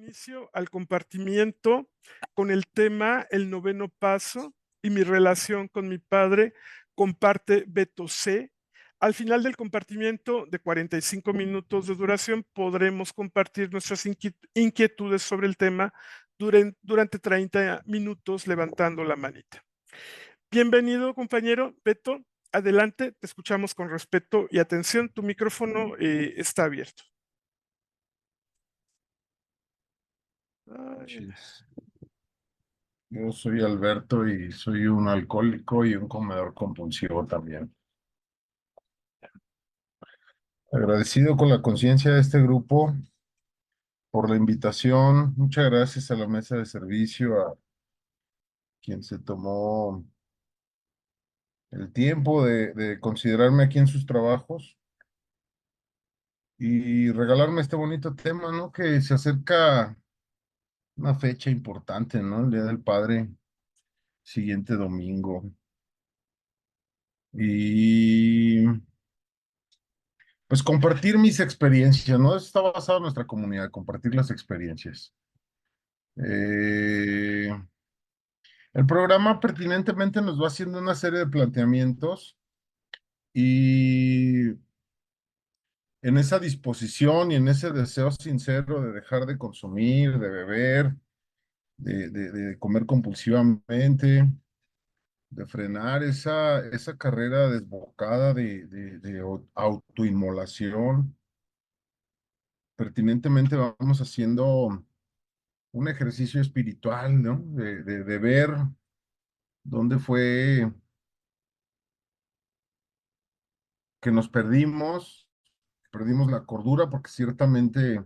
inicio al compartimiento con el tema El noveno paso y mi relación con mi padre, comparte Beto C. Al final del compartimiento de 45 minutos de duración podremos compartir nuestras inquietudes sobre el tema durante 30 minutos levantando la manita. Bienvenido, compañero Beto. Adelante, te escuchamos con respeto y atención. Tu micrófono está abierto. Ay, Noches. Yo soy Alberto y soy un alcohólico y un comedor compulsivo también. Agradecido con la conciencia de este grupo por la invitación. Muchas gracias a la mesa de servicio, a quien se tomó el tiempo de considerarme aquí en sus trabajos y regalarme este bonito tema, ¿no? Que se acerca una fecha importante, ¿no? El Día del Padre, siguiente domingo. Y pues compartir mis experiencias, ¿no? Eso está basado en nuestra comunidad, compartir las experiencias. Eh, el programa pertinentemente nos va haciendo una serie de planteamientos y en esa disposición y en ese deseo sincero de dejar de consumir, de beber, de comer compulsivamente, de frenar esa carrera desbocada de autoinmolación, pertinentemente vamos haciendo un ejercicio espiritual, ¿no? De ver dónde fue que nos perdimos la cordura, porque ciertamente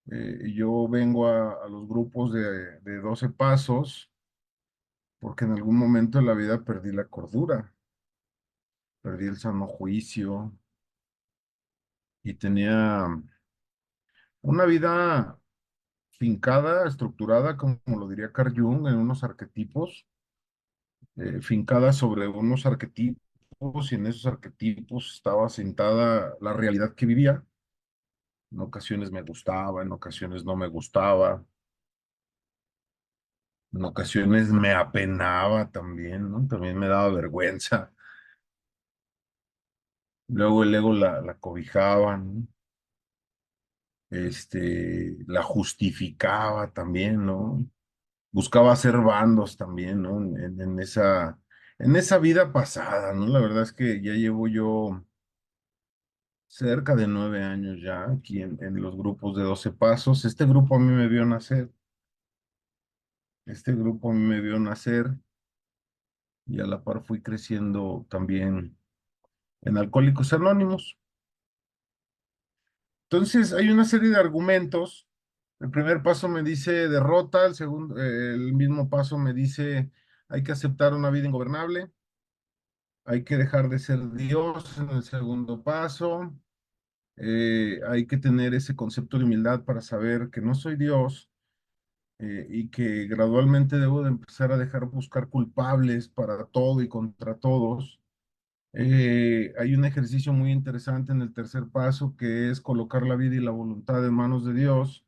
yo vengo a los grupos de 12 pasos, porque en algún momento de la vida perdí la cordura, perdí el sano juicio y tenía una vida fincada, estructurada, como lo diría Carl Jung, en unos arquetipos fincada sobre unos arquetipos y en esos arquetipos estaba sentada la realidad que vivía. En ocasiones me gustaba, en ocasiones no me gustaba, en ocasiones me apenaba también, ¿no? También me daba vergüenza. Luego el ego la cobijaba, ¿no? La justificaba también, ¿no? Buscaba hacer bandos también, ¿no? En esa vida pasada, ¿no? La verdad es que ya llevo yo cerca de 9 años ya aquí en los grupos de 12 pasos. Este grupo a mí me vio nacer, este grupo a mí me vio nacer y a la par fui creciendo también en Alcohólicos Anónimos. Entonces hay una serie de argumentos. El primer paso me dice derrota, el segundo, el mismo paso me dice hay que aceptar una vida ingobernable, hay que dejar de ser Dios en el segundo paso, hay que tener ese concepto de humildad para saber que no soy Dios y que gradualmente debo de empezar a dejar buscar culpables para todo y contra todos. Hay un ejercicio muy interesante en el tercer paso que es colocar la vida y la voluntad en manos de Dios.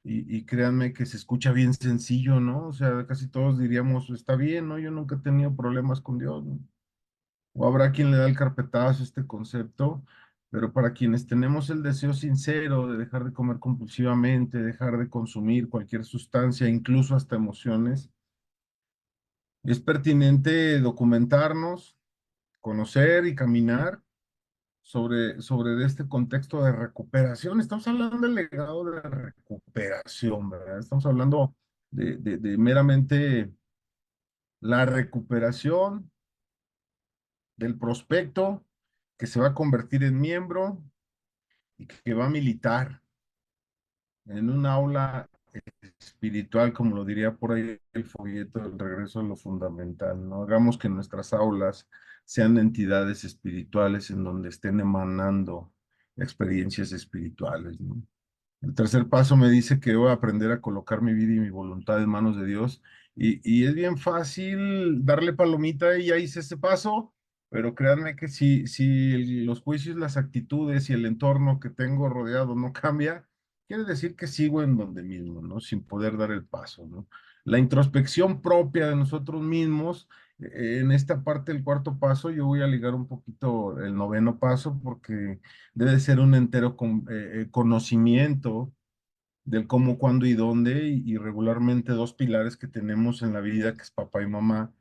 Y créanme que se escucha bien sencillo, ¿no? O sea, casi todos diríamos, está bien, ¿no? Yo nunca he tenido problemas con Dios, ¿no? O habrá quien le da el carpetazo a este concepto, pero para quienes tenemos el deseo sincero de dejar de comer compulsivamente, dejar de consumir cualquier sustancia, incluso hasta emociones, es pertinente documentarnos, conocer y caminar sobre este contexto de recuperación. Estamos hablando del legado de recuperación, ¿verdad? Estamos hablando de meramente la recuperación del prospecto que se va a convertir en miembro y que va a militar en un aula espiritual, como lo diría por ahí el folleto del regreso a lo fundamental, ¿no? Hagamos que nuestras aulas sean entidades espirituales en donde estén emanando experiencias espirituales, ¿no? El tercer paso me dice que voy a aprender a colocar mi vida y mi voluntad en manos de Dios. Y es bien fácil darle palomita y ya hice ese paso, pero créanme que si los juicios, las actitudes y el entorno que tengo rodeado no cambia, quiere decir que sigo en donde mismo, ¿no? Sin poder dar el paso, ¿no? La introspección propia de nosotros mismos, en esta parte del cuarto paso, yo voy a ligar un poquito el noveno paso porque debe ser un entero conocimiento del cómo, cuándo y dónde, y regularmente dos pilares que tenemos en la vida, que es papá y mamá,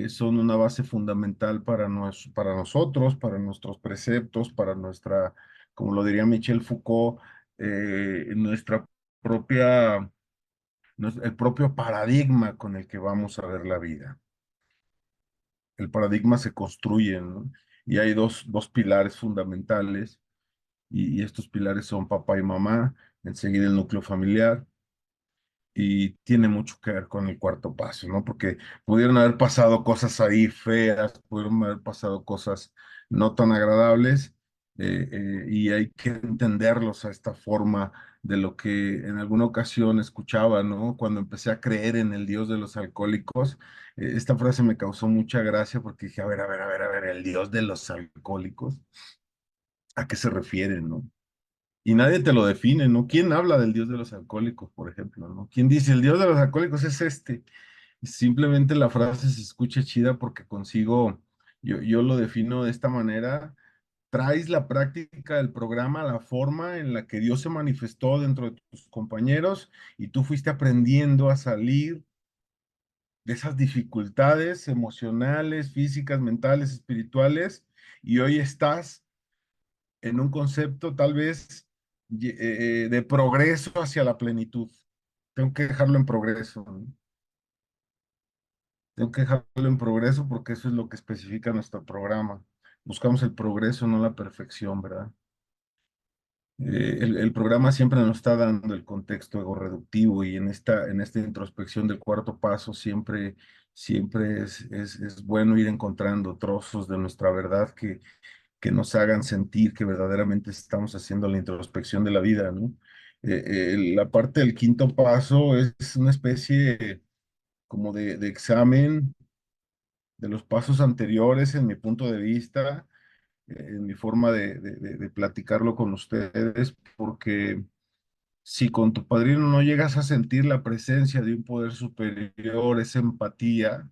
son una base fundamental para, para nosotros, para nuestros preceptos, para nuestra, como lo diría Michel Foucault, nuestra propia, el propio paradigma con el que vamos a ver la vida. El paradigma se construye, ¿no? Y hay dos pilares fundamentales, y estos pilares son papá y mamá, enseguida el núcleo familiar, y tiene mucho que ver con el cuarto paso, ¿no? Porque pudieron haber pasado cosas ahí feas, pudieron haber pasado cosas no tan agradables, y hay que entenderlos a esta forma de lo que en alguna ocasión escuchaba, ¿no? Cuando empecé a creer en el Dios de los alcohólicos, esta frase me causó mucha gracia porque dije, a ver, el Dios de los alcohólicos, ¿a qué se refiere, no? Y nadie te lo define, ¿no? ¿Quién habla del Dios de los alcohólicos, por ejemplo, ¿no? ¿Quién dice el Dios de los alcohólicos es este? Simplemente la frase se escucha chida porque consigo, yo lo defino de esta manera: traes la práctica del programa, la forma en la que Dios se manifestó dentro de tus compañeros, y tú fuiste aprendiendo a salir de esas dificultades emocionales, físicas, mentales, espirituales, y hoy estás en un concepto tal vez de progreso hacia la plenitud. Tengo que dejarlo en progreso, ¿no? Tengo que dejarlo en progreso porque eso es lo que especifica nuestro programa. Buscamos el progreso, no la perfección, ¿verdad? El programa siempre nos está dando el contexto ego reductivo, y en esta introspección del cuarto paso siempre es bueno ir encontrando trozos de nuestra verdad que nos hagan sentir que verdaderamente estamos haciendo la introspección de la vida, ¿no? La parte del quinto paso es una especie como de examen de los pasos anteriores en mi punto de vista, en mi forma de platicarlo con ustedes, porque si con tu padrino no llegas a sentir la presencia de un poder superior, esa empatía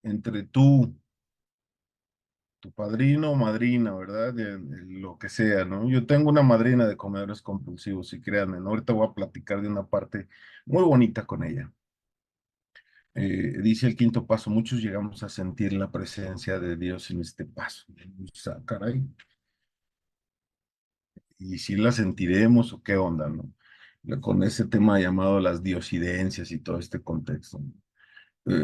entre tú, tu padrino o madrina, ¿verdad? De lo que sea, ¿no? Yo tengo una madrina de comedores compulsivos, y créanme, ¿no? Ahorita voy a platicar de una parte muy bonita con ella. Dice el quinto paso: muchos llegamos a sentir la presencia de Dios en este paso. O sea, caray, ¿y si la sentiremos o qué onda, no? Con ese tema llamado las diosidencias y todo este contexto, ¿no?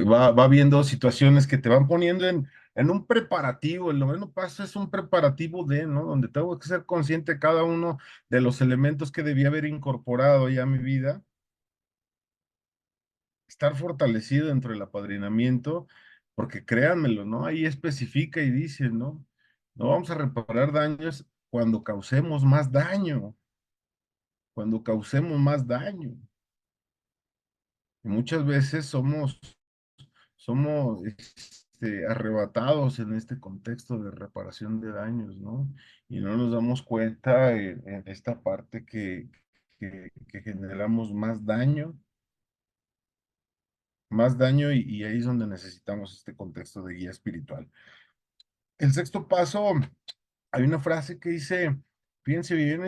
Va viendo situaciones que te van poniendo en un preparativo. El noveno paso es un preparativo de, ¿no? Donde tengo que ser consciente de cada uno de los elementos que debía haber incorporado ya a mi vida, estar fortalecido dentro del apadrinamiento, porque créanmelo, ¿no? Ahí especifica y dice, ¿no? No vamos a reparar daños cuando causemos más daño, cuando causemos más daño. Y muchas veces somos arrebatados en este contexto de reparación de daños, ¿no? Y no nos damos cuenta en esta parte que generamos más daño, y ahí es donde necesitamos este contexto de guía espiritual. El sexto paso, hay una frase que dice, fíjense bien,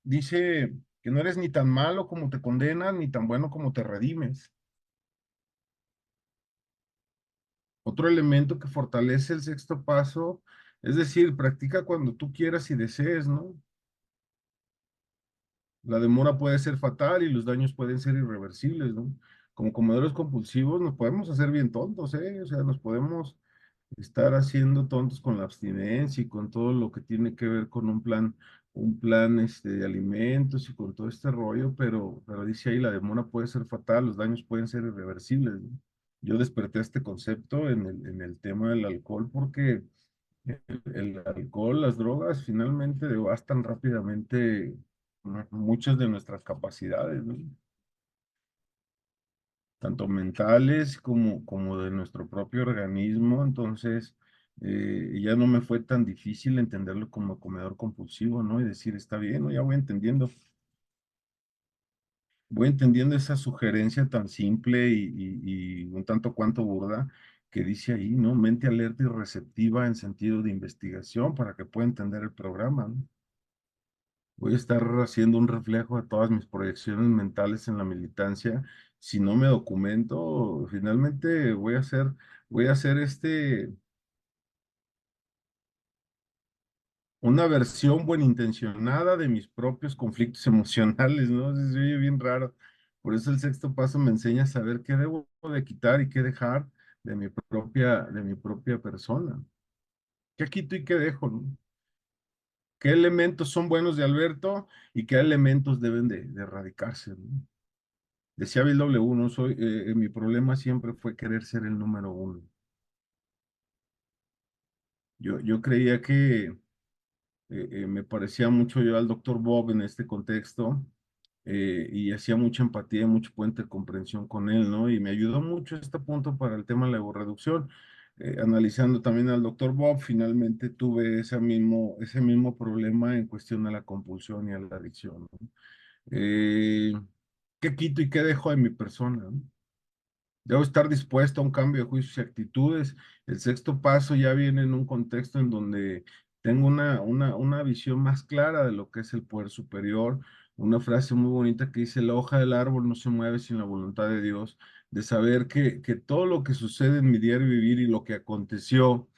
dice que no eres ni tan malo como te condenas, ni tan bueno como te redimes. Otro elemento que fortalece el sexto paso, es decir, practica cuando tú quieras y desees, ¿no? La demora puede ser fatal y los daños pueden ser irreversibles, ¿no? Como comedores compulsivos nos podemos hacer bien tontos, ¿eh? O sea, nos podemos estar haciendo tontos con la abstinencia y con todo lo que tiene que ver con un plan de alimentos y con todo este rollo, pero dice ahí, la demora puede ser fatal, los daños pueden ser irreversibles, ¿no? Yo desperté este concepto en el tema del alcohol porque el alcohol, las drogas, finalmente devastan rápidamente muchas de nuestras capacidades, ¿no? Tanto mentales como de nuestro propio organismo. Entonces, Y ya no me fue tan difícil entenderlo como comedor compulsivo, ¿no? Y decir, está bien, ¿no? Ya voy entendiendo esa sugerencia tan simple y un tanto cuanto burda que dice ahí, ¿no? Mente alerta y receptiva en sentido de investigación para que pueda entender el programa, ¿no? Voy a estar haciendo un reflejo de todas mis proyecciones mentales en la militancia. Si no me documento, finalmente voy a hacer una versión buenintencionada de mis propios conflictos emocionales, ¿no? Se oye bien raro. Por eso el sexto paso me enseña a saber qué debo de quitar y qué dejar de mi propia persona. ¿Qué quito y qué dejo, no? ¿Qué elementos son buenos de Alberto y qué elementos deben de erradicarse, ¿no? Decía Bill W, no soy, mi problema siempre fue querer ser el número uno. Yo creía que me parecía mucho yo al doctor Bob en este contexto y hacía mucha empatía y mucho puente de comprensión con él, ¿no? Y me ayudó mucho este punto para el tema de la reducción. Analizando también al doctor Bob, finalmente tuve ese mismo problema en cuestión a la compulsión y a la adicción, ¿no? Eh, ¿Qué quito y qué dejo de mi persona, ¿no? Debo estar dispuesto a un cambio de juicios y actitudes. El sexto paso ya viene en un contexto en donde tengo una visión más clara de lo que es el poder superior. Una frase muy bonita que dice, la hoja del árbol no se mueve sin la voluntad de Dios, de saber que todo lo que sucede en mi diario vivir y lo que aconteció,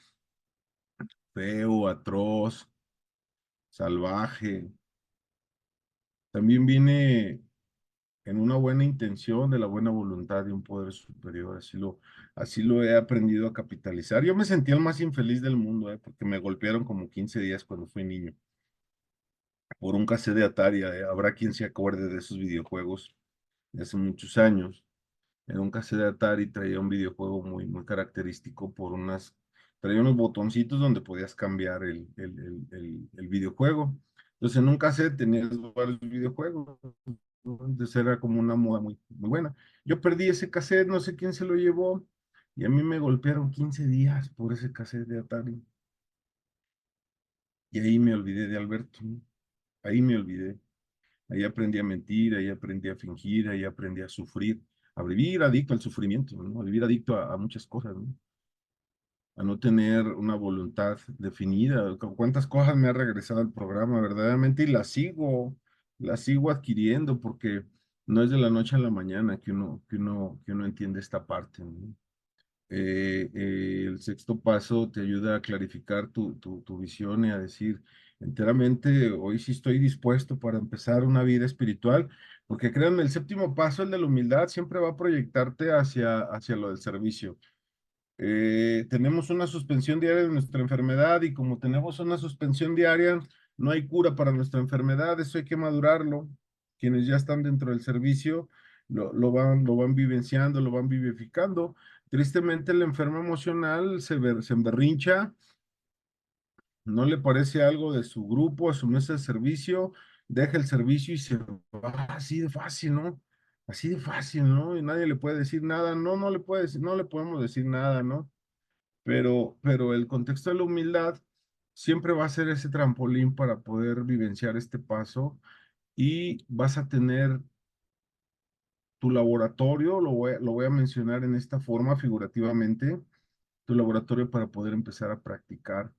feo, atroz, salvaje, también viene en una buena intención de la buena voluntad de un poder superior. Así lo he aprendido a capitalizar. Yo me sentí el más infeliz del mundo, porque me golpearon como 15 días cuando fui niño por un cassette de Atari. Habrá quien se acuerde de esos videojuegos de hace muchos años. Era un cassette de Atari, traía un videojuego muy característico traía unos botoncitos donde podías cambiar el videojuego. Entonces en un cassette tenías varios videojuegos. Entonces era como una moda muy buena. Yo perdí ese cassette, no sé quién se lo llevó, y a mí me golpearon 15 días por ese cassette de Atari. Y ahí me olvidé de Alberto, ¿no? Ahí me olvidé. Ahí aprendí a mentir, ahí aprendí a fingir, ahí aprendí a sufrir, a vivir adicto al sufrimiento, ¿no? A vivir adicto a muchas cosas, ¿no? A no tener una voluntad definida. ¿Cuántas cosas me ha regresado el programa verdaderamente? Y las sigo adquiriendo porque no es de la noche a la mañana que uno entiende esta parte, ¿no? El sexto paso te ayuda a clarificar tu visión y a decir enteramente, hoy sí estoy dispuesto para empezar una vida espiritual, porque créanme, el séptimo paso, el de la humildad, siempre va a proyectarte hacia lo del servicio. Tenemos una suspensión diaria de nuestra enfermedad y como tenemos una suspensión diaria, no hay cura para nuestra enfermedad, eso hay que madurarlo. Quienes ya están dentro del servicio lo van vivenciando, lo van vivificando. Tristemente, el enfermo emocional se emberrincha, no le parece algo de su grupo, a su mesa de servicio, deja el servicio y se va así de fácil, ¿no? Así de fácil, ¿no? Y nadie le puede decir nada, no le puede decir, no le podemos decir nada, ¿no? Pero el contexto de la humildad siempre va a ser ese trampolín para poder vivenciar este paso y vas a tener tu laboratorio, lo voy a mencionar en esta forma figurativamente, tu laboratorio para poder empezar a practicar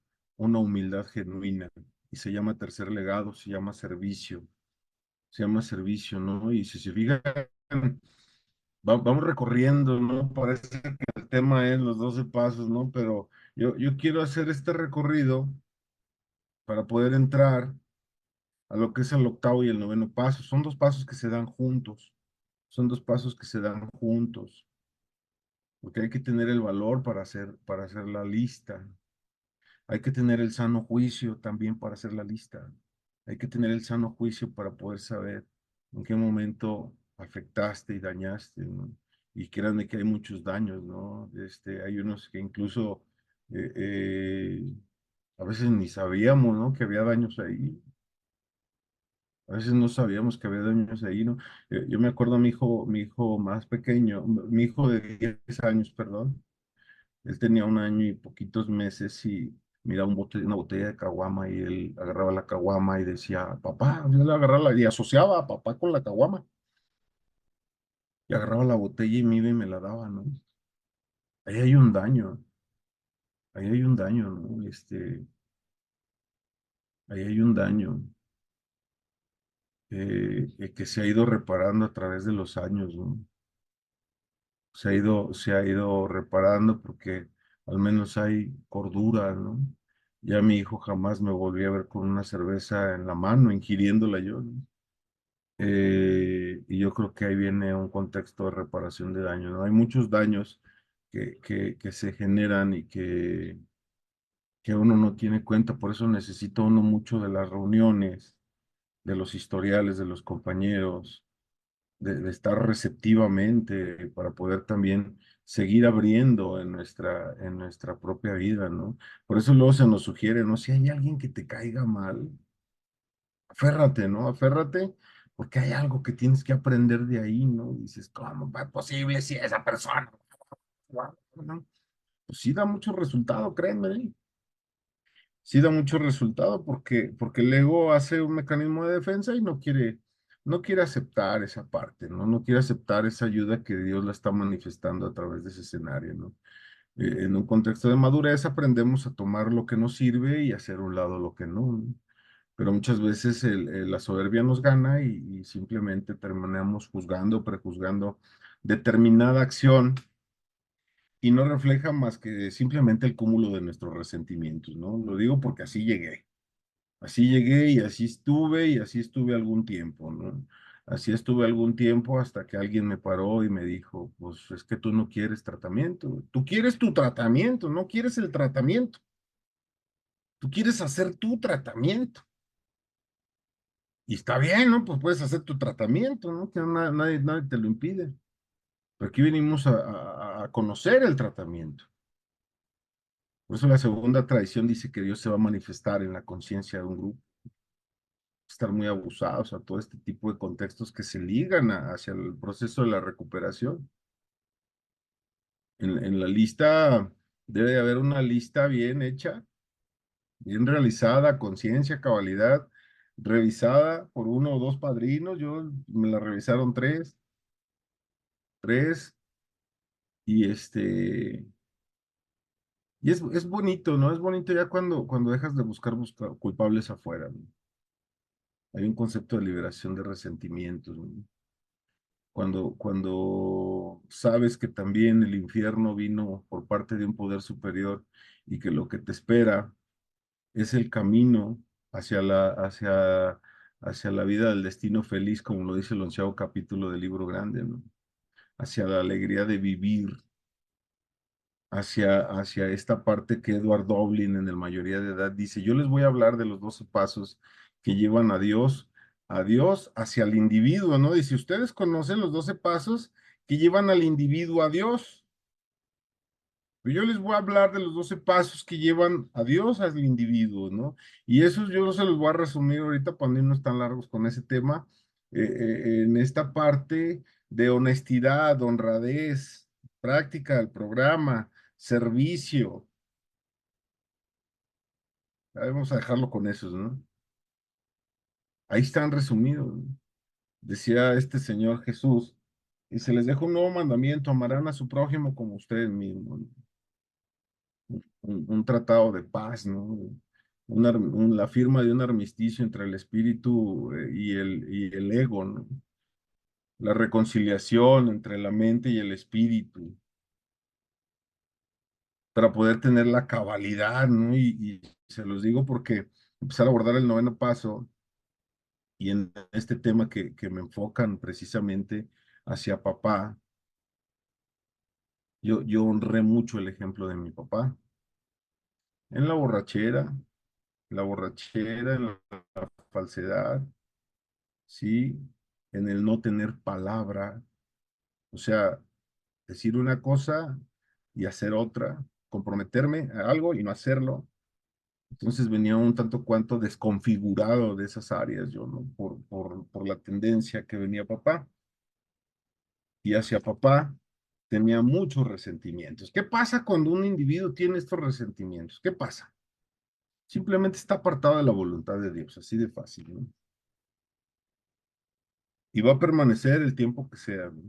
una humildad genuina. Y se llama tercer legado, se llama servicio, ¿no? Y si se fijan, vamos recorriendo, ¿no? Parece que el tema es los 12 pasos, ¿no? Pero yo quiero hacer este recorrido para poder entrar a lo que es el octavo y el noveno paso. Son dos pasos que se dan juntos, son dos pasos que se dan juntos, porque hay que tener el valor para hacer la lista. Hay que tener el sano juicio también para hacer la lista. Hay que tener el sano juicio para poder saber en qué momento afectaste y dañaste, ¿no? Y créanme que hay muchos daños, ¿no? Hay unos que incluso eh, eh, a veces ni sabíamos, ¿no? Que había daños ahí. A veces no sabíamos que había daños ahí, ¿no? Yo me acuerdo a mi hijo más pequeño, mi hijo de 10 años, perdón. Él tenía 1 año y poquitos meses y miraba una botella de caguama y él agarraba la caguama y decía, papá, yo le agarraba y asociaba a papá con la caguama. Y agarraba la botella y me iba y me la daba, ¿no? Ahí hay un daño, ahí hay un daño, ¿no? Ahí hay un daño que se ha ido reparando a través de los años, ¿no? Se ha ido reparando porque al menos hay cordura, ¿no? Ya mi hijo jamás me volví a ver con una cerveza en la mano, ingiriéndola yo, ¿no? Y yo creo que ahí viene un contexto de reparación de daño, ¿no? Hay muchos daños que se generan y que uno no tiene cuenta, por eso necesita uno mucho de las reuniones, de los historiales de los compañeros, de estar receptivamente para poder también seguir abriendo en nuestra propia vida, ¿no? Por eso luego se nos sugiere, ¿no? Si hay alguien que te caiga mal, aférrate, ¿no? Aférrate, porque hay algo que tienes que aprender de ahí, ¿no? Dices, ¿cómo es posible si esa persona? ¿No? Pues sí da mucho resultado, créeme, ¿eh? Sí da mucho resultado porque el ego hace un mecanismo de defensa y no quiere aceptar esa parte, ¿no? No quiere aceptar esa ayuda que Dios la está manifestando a través de ese escenario, ¿no? En un contexto de madurez aprendemos a tomar lo que nos sirve y hacer a un lado lo que no, ¿no? Pero muchas veces la soberbia nos gana y simplemente terminamos juzgando, prejuzgando determinada acción y no refleja más que simplemente el cúmulo de nuestros resentimientos, ¿no? Lo digo porque así llegué y así estuve algún tiempo, ¿no? Así estuve algún tiempo hasta que alguien me paró y me dijo, pues es que tú no quieres tratamiento, tú quieres tu tratamiento, no quieres el tratamiento, tú quieres hacer tu tratamiento. Y está bien, ¿no? Pues puedes hacer tu tratamiento, ¿no? Que nadie te lo impide. Pero aquí venimos a conocer el tratamiento. Por eso la segunda tradición dice que Dios se va a manifestar en la conciencia de un grupo, estar muy abusados a todo este tipo de contextos que se ligan hacia el proceso de la recuperación. En la lista, debe de haber una lista bien hecha, bien realizada, conciencia, cabalidad, revisada por uno o dos padrinos. Yo me la revisaron tres, y es bonito, ¿no? Es bonito ya cuando dejas de buscar culpables afuera, ¿no? Hay un concepto de liberación de resentimientos, ¿no? Cuando sabes que también el infierno vino por parte de un poder superior y que lo que te espera es el camino hacia la vida del destino feliz, como lo dice el 11.º capítulo del libro grande, ¿no? Hacia la alegría de vivir, hacia esta parte que Edward Doblin en el mayoría de edad dice, yo les voy a hablar de los 12 pasos que llevan a Dios hacia el individuo, ¿no? Dice, ustedes conocen los 12 pasos que llevan al individuo a Dios, pero yo les voy a hablar de los 12 pasos que llevan a Dios al individuo, ¿no? Y esos yo no se los voy a resumir ahorita para no irnos tan largos con ese tema, en esta parte de honestidad, honradez, práctica del programa, servicio. Ahí vamos a dejarlo con esos, ¿no? Ahí están resumidos, ¿no? Decía este Señor Jesús, y se les deja un nuevo mandamiento, amarán a su prójimo como ustedes mismos, ¿no? Un tratado de paz, ¿no? La firma de un armisticio entre el espíritu y el ego, ¿no? La reconciliación entre la mente y el espíritu, para poder tener la cabalidad, ¿no? Y se los digo porque empezar a abordar el noveno paso y en este tema que me enfocan precisamente hacia papá, yo honré mucho el ejemplo de mi papá en la borrachera, en la falsedad, ¿sí? En el no tener palabra, o sea, decir una cosa y hacer otra, comprometerme a algo y no hacerlo. Entonces venía un tanto cuanto desconfigurado de esas áreas yo, ¿no? Por la tendencia que venía papá y hacia papá. tenía muchos resentimientos. ¿Qué pasa cuando un individuo tiene estos resentimientos? ¿Qué pasa? Simplemente está apartado de la voluntad de Dios, así de fácil, ¿no? Y va a permanecer el tiempo que sea, ¿no?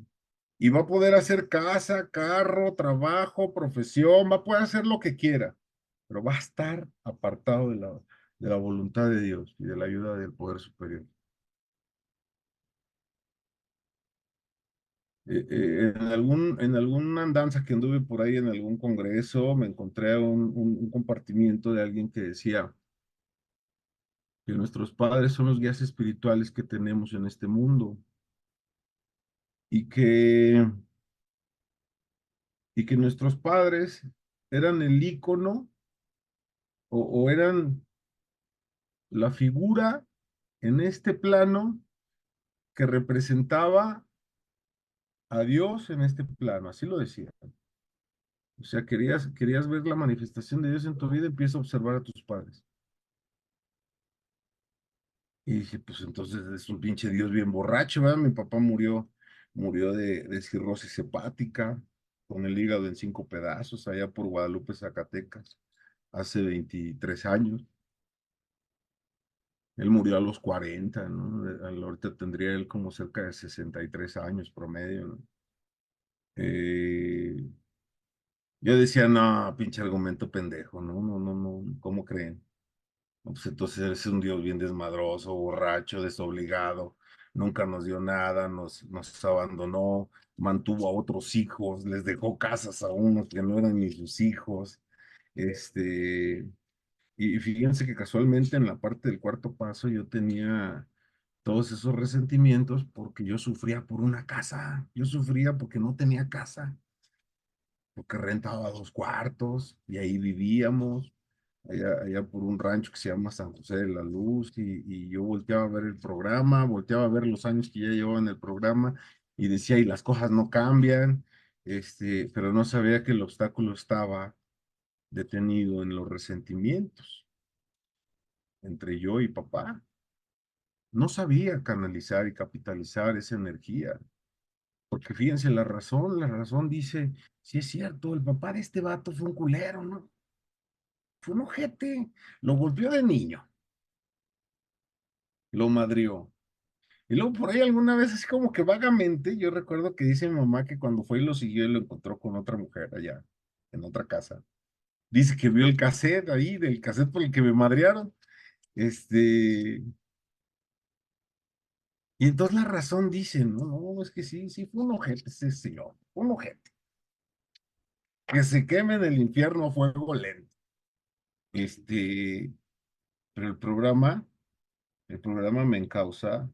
Y va a poder hacer casa, carro, trabajo, profesión, va a poder hacer lo que quiera, pero va a estar apartado de la voluntad de Dios y de la ayuda del poder superior. En alguna andanza que anduve por ahí en algún congreso, me encontré un compartimiento de alguien que decía que nuestros padres son los guías espirituales que tenemos en este mundo y que, y que nuestros padres eran el ícono o eran la figura en este plano que representaba a Dios en este plano, así lo decía. O sea, querías ver la manifestación de Dios en tu vida, empieza a observar a tus padres. Y dije, pues entonces es un pinche Dios bien borracho, ¿verdad? Mi papá murió de cirrosis hepática, con el hígado en 5 pedazos, allá por Guadalupe, Zacatecas, hace 23 años. Él murió a los 40, ¿no? Ahorita tendría él como cerca de 63 años promedio, ¿no? Eh, yo decía, no, pinche argumento pendejo, no, no, no, no, ¿cómo creen? No, pues entonces es un Dios bien desmadroso, borracho, desobligado, nunca nos dio nada, nos abandonó, mantuvo a otros hijos, les dejó casas a unos que no eran ni sus hijos. Este, y fíjense que casualmente en la parte del cuarto paso yo tenía todos esos resentimientos porque yo sufría por una casa, yo sufría porque no tenía casa, porque rentaba 2 cuartos y ahí vivíamos, allá por un rancho que se llama San José de la Luz, y yo volteaba a ver el programa, volteaba a ver los años que ya llevaba en el programa y decía, y las cosas no cambian, pero no sabía que el obstáculo estaba detenido en los resentimientos entre yo y papá. No sabía canalizar y capitalizar esa energía. Porque fíjense, la razón dice, sí es cierto, el papá de este vato fue un culero, ¿no? Fue un ojete, lo golpeó de niño, lo madrió. Y luego por ahí alguna vez, así como que vagamente, yo recuerdo que dice mi mamá que cuando fue y lo siguió y lo encontró con otra mujer allá, en otra casa. Dice que vio el cassette ahí, del cassette por el que me madrearon. Y entonces la razón dice, no, no, es que sí, sí fue un ojete ese señor, un ojete. Que se queme en el infierno a fuego lento. Este, pero el programa me encausa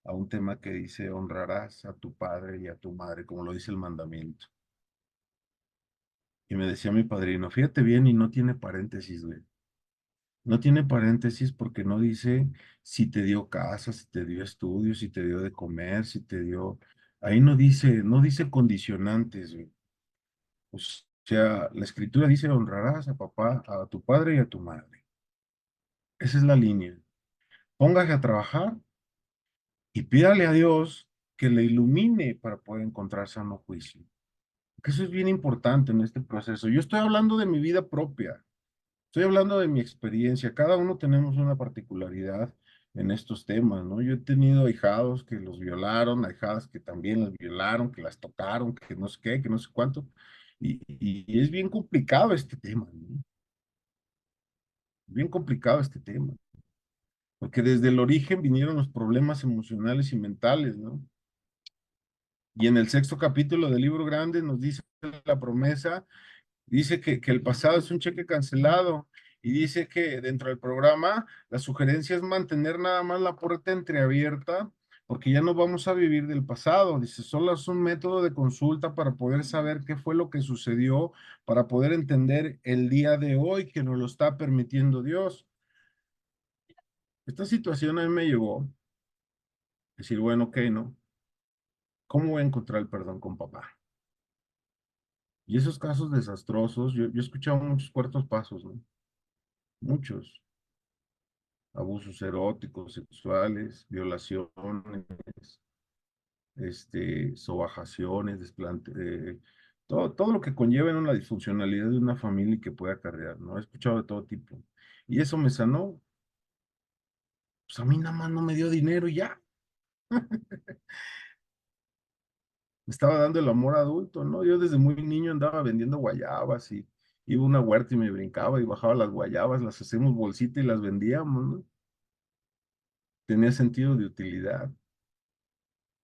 a un tema que dice, honrarás a tu padre y a tu madre, como lo dice el mandamiento. Y me decía mi padrino, fíjate bien, y no tiene paréntesis, güey. No tiene paréntesis porque no dice si te dio casa, si te dio estudios, si te dio de comer, si te dio. Ahí no dice condicionantes, güey. O sea, la escritura dice honrarás a papá, a tu padre y a tu madre. Esa es la línea. Póngase a trabajar y pídale a Dios que le ilumine para poder encontrar sano juicio. Que eso es bien importante en este proceso. Yo estoy hablando de mi vida propia, estoy hablando de mi experiencia. Cada uno tenemos una particularidad en estos temas, ¿no? Yo he tenido ahijados que los violaron, ahijadas que también las violaron, que las tocaron, que no sé qué, que no sé cuánto. Y es bien complicado este tema, ¿no? Bien complicado este tema, porque desde el origen vinieron los problemas emocionales y mentales, ¿no? Y en el sexto capítulo del libro grande nos dice la promesa, dice que el pasado es un cheque cancelado y dice que dentro del programa la sugerencia es mantener nada más la puerta entreabierta porque ya no vamos a vivir del pasado. Dice, solo es un método de consulta para poder saber qué fue lo que sucedió, para poder entender el día de hoy que nos lo está permitiendo Dios. Esta situación a mí me llevó a decir, bueno, ok, ¿no? ¿Cómo voy a encontrar el perdón con papá? Y esos casos desastrosos, yo he escuchado muchos cuartos pasos, ¿no? Muchos. Abusos eróticos, sexuales, violaciones, sobajaciones, todo lo que conlleva en una disfuncionalidad de una familia y que puede acarrear, ¿no? He escuchado de todo tipo. Y eso me sanó. Pues a mí nada más no me dio dinero y ya. Me estaba dando el amor adulto, ¿no? Yo desde muy niño andaba vendiendo guayabas y iba a una huerta y me brincaba y bajaba las guayabas, las hacemos bolsita y las vendíamos, ¿no? Tenía sentido de utilidad,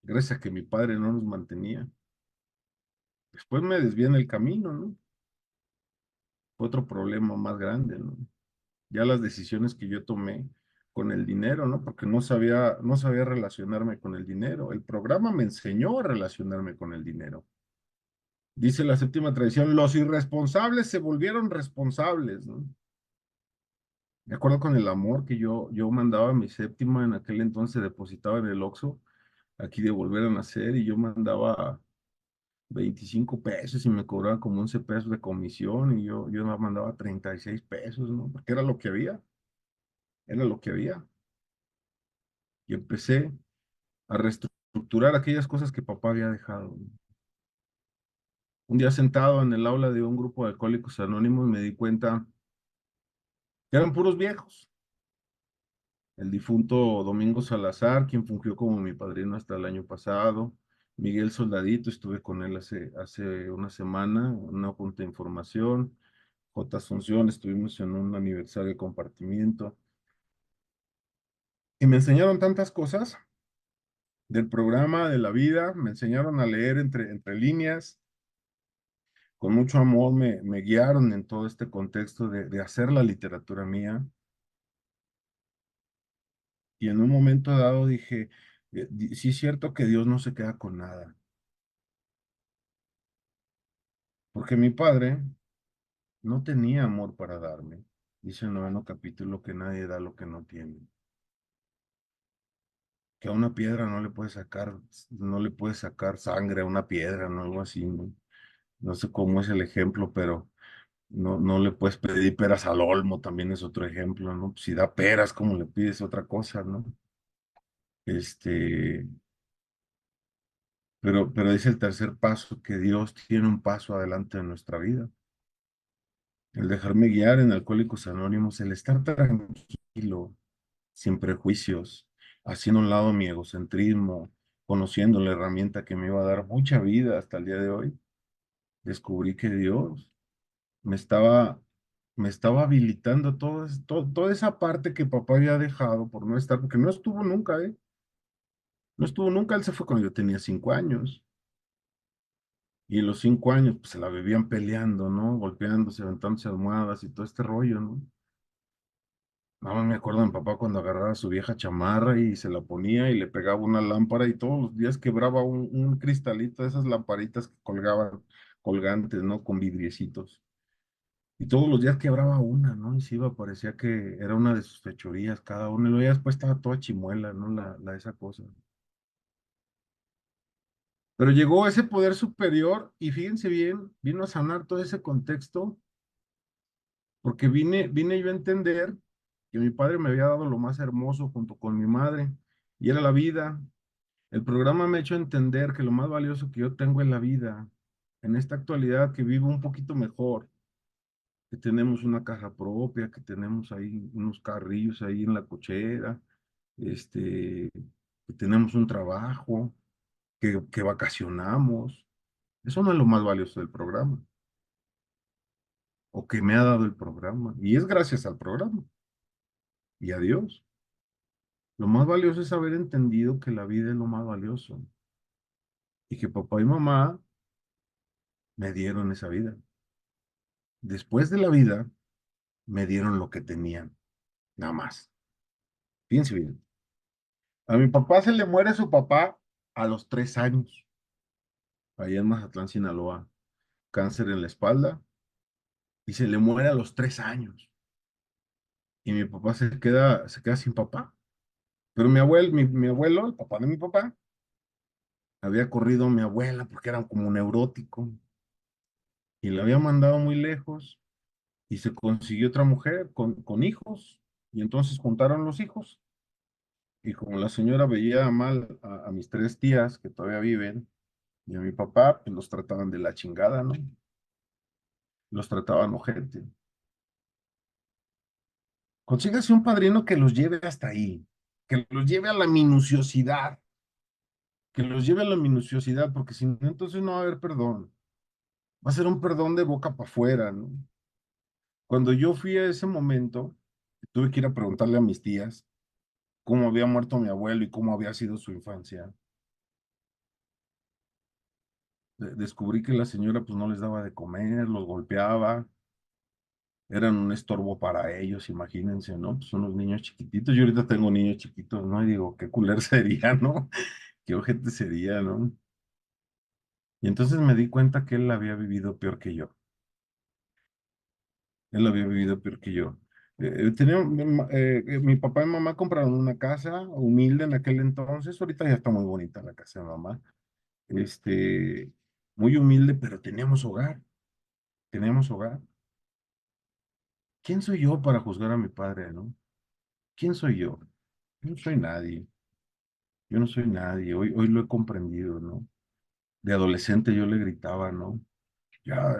gracias a que mi padre no nos mantenía. Después me desvié en el camino, ¿no? Fue otro problema más grande, ¿no? Ya las decisiones que yo tomé con el dinero, ¿no? Porque no sabía relacionarme con el dinero. El programa me enseñó a relacionarme con el dinero. Dice la séptima tradición, los irresponsables se volvieron responsables, ¿no? Me acuerdo con el amor que yo mandaba a mi séptima, en aquel entonces depositaba en el Oxxo, aquí de volver a nacer, y yo mandaba 25 pesos y me cobraban como 11 pesos de comisión, y yo mandaba 36 pesos, ¿no? Porque era lo que había. Y empecé a reestructurar aquellas cosas que papá había dejado. Un día sentado en el aula de un grupo de alcohólicos anónimos me di cuenta que eran puros viejos. El difunto Domingo Salazar, quien fungió como mi padrino hasta el año pasado, Miguel Soldadito, estuve con él hace una semana, en una junta de información, J. Asunción, estuvimos en un aniversario de compartimiento, y me enseñaron tantas cosas del programa, de la vida, me enseñaron a leer entre líneas, con mucho amor me guiaron en todo este contexto de hacer la literatura mía, y en un momento dado dije, sí es cierto que Dios no se queda con nada, porque mi padre no tenía amor para darme. Dice el noveno capítulo que nadie da lo que no tiene, que a una piedra no le puede sacar sangre a una piedra, ¿no? Algo así, ¿no? No sé cómo es el ejemplo, pero no le puedes pedir peras al olmo, también es otro ejemplo, ¿no? Si da peras, ¿cómo le pides otra cosa, ¿no? Este, pero dice el tercer paso que Dios tiene un paso adelante en nuestra vida. El dejarme guiar en Alcohólicos Anónimos, el estar tranquilo, sin prejuicios, haciendo a un lado mi egocentrismo, conociendo la herramienta que me iba a dar mucha vida hasta el día de hoy, descubrí que Dios me estaba, me estaba habilitando toda esa parte que papá había dejado por no estar, porque no estuvo nunca, ¿eh? No estuvo nunca, él se fue cuando yo tenía 5 años. Y en los 5 años, pues se la vivían peleando, ¿no? Golpeándose, aventándose almohadas y todo este rollo, ¿no? Nada más me acuerdo de mi papá cuando agarraba su vieja chamarra y se la ponía y le pegaba una lámpara y todos los días quebraba un cristalito de esas lamparitas que colgaban colgantes, ¿no? Con vidriecitos. Y todos los días quebraba una, ¿no? Y se iba, parecía que era una de sus fechorías cada una. Y luego ya después estaba toda chimuela, ¿no? Esa cosa. Pero llegó ese poder superior y fíjense bien, vino a sanar todo ese contexto porque vine yo a entender que mi padre me había dado lo más hermoso junto con mi madre, y era la vida. El programa me ha hecho entender que lo más valioso que yo tengo en la vida, en esta actualidad que vivo un poquito mejor, que tenemos una casa propia, que tenemos ahí unos carrillos ahí en la cochera, que tenemos un trabajo, que vacacionamos. Eso no es lo más valioso del programa, o que me ha dado el programa, y es gracias al programa y a Dios. Lo más valioso es haber entendido que la vida es lo más valioso y que papá y mamá me dieron esa vida. Después de la vida, me dieron lo que tenían, nada más. Fíjense bien. A mi papá se le muere su papá a los 3 años, allá en Mazatlán, Sinaloa, cáncer en la espalda, y se le muere a los 3 años. Y mi papá se queda sin papá. Pero mi abuelo, el papá de mi papá, había corrido a mi abuela porque era como neurótico y la había mandado muy lejos, y se consiguió otra mujer con hijos, y entonces juntaron los hijos, y como la señora veía mal a mis 3 tías que todavía viven, Y a mi papá, pues los trataban de la chingada, ¿no? Los trataban ojete. Consígase un padrino que los lleve hasta ahí, que los lleve a la minuciosidad, que los lleve a la minuciosidad, porque si no, entonces no va a haber perdón. Va a ser un perdón de boca para afuera, ¿no? Cuando yo fui a ese momento, tuve que ir a preguntarle a mis tías cómo había muerto mi abuelo y cómo había sido su infancia. Descubrí que la señora pues no les daba de comer, los golpeaba, eran un estorbo para ellos, imagínense, ¿no? Pues unos niños chiquititos. Yo ahorita tengo niños chiquitos, ¿no? Y digo, qué culero sería, ¿no? Qué ojete sería, ¿no? Y entonces me di cuenta que él había vivido peor que yo. Él había vivido peor que yo. Mi papá y mamá compraron una casa humilde en aquel entonces. Ahorita ya está muy bonita la casa de mamá. Este, muy humilde, pero teníamos hogar. Teníamos hogar. ¿Quién soy yo para juzgar a mi padre, no? ¿Quién soy yo? Yo no soy nadie. Yo no soy nadie. Hoy lo he comprendido, ¿no? De adolescente yo le gritaba, ¿no? Ya,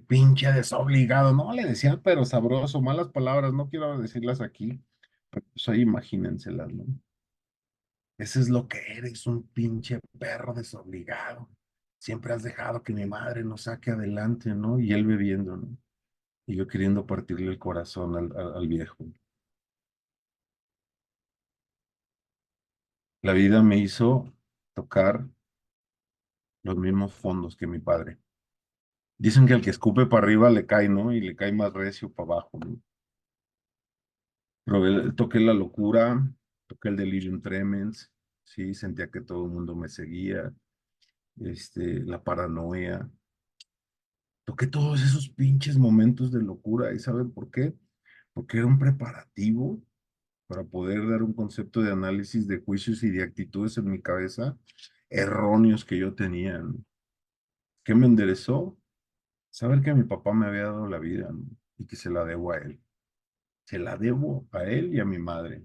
pinche desobligado, no le decía, pero sabroso, malas palabras, no quiero decirlas aquí, pero pues ahí imagínenselas, ¿no? Ese es lo que eres, un pinche perro desobligado. Siempre has dejado que mi madre nos saque adelante, ¿no? Y él bebiendo, ¿no? Y yo queriendo partirle el corazón al viejo. La vida me hizo tocar los mismos fondos que mi padre. Dicen que el que escupe para arriba le cae, ¿no? Y le cae más recio para abajo, ¿no? Toqué la locura, toqué el delirium tremens, sí, sentía que todo el mundo me seguía, la paranoia, toqué todos esos pinches momentos de locura, ¿y saben por qué? Porque era un preparativo para poder dar un concepto de análisis de juicios y de actitudes en mi cabeza erróneos que yo tenía, ¿no? ¿Qué me enderezó? Saber que mi papá me había dado la vida, ¿no? Y que se la debo a él. Se la debo a él y a mi madre.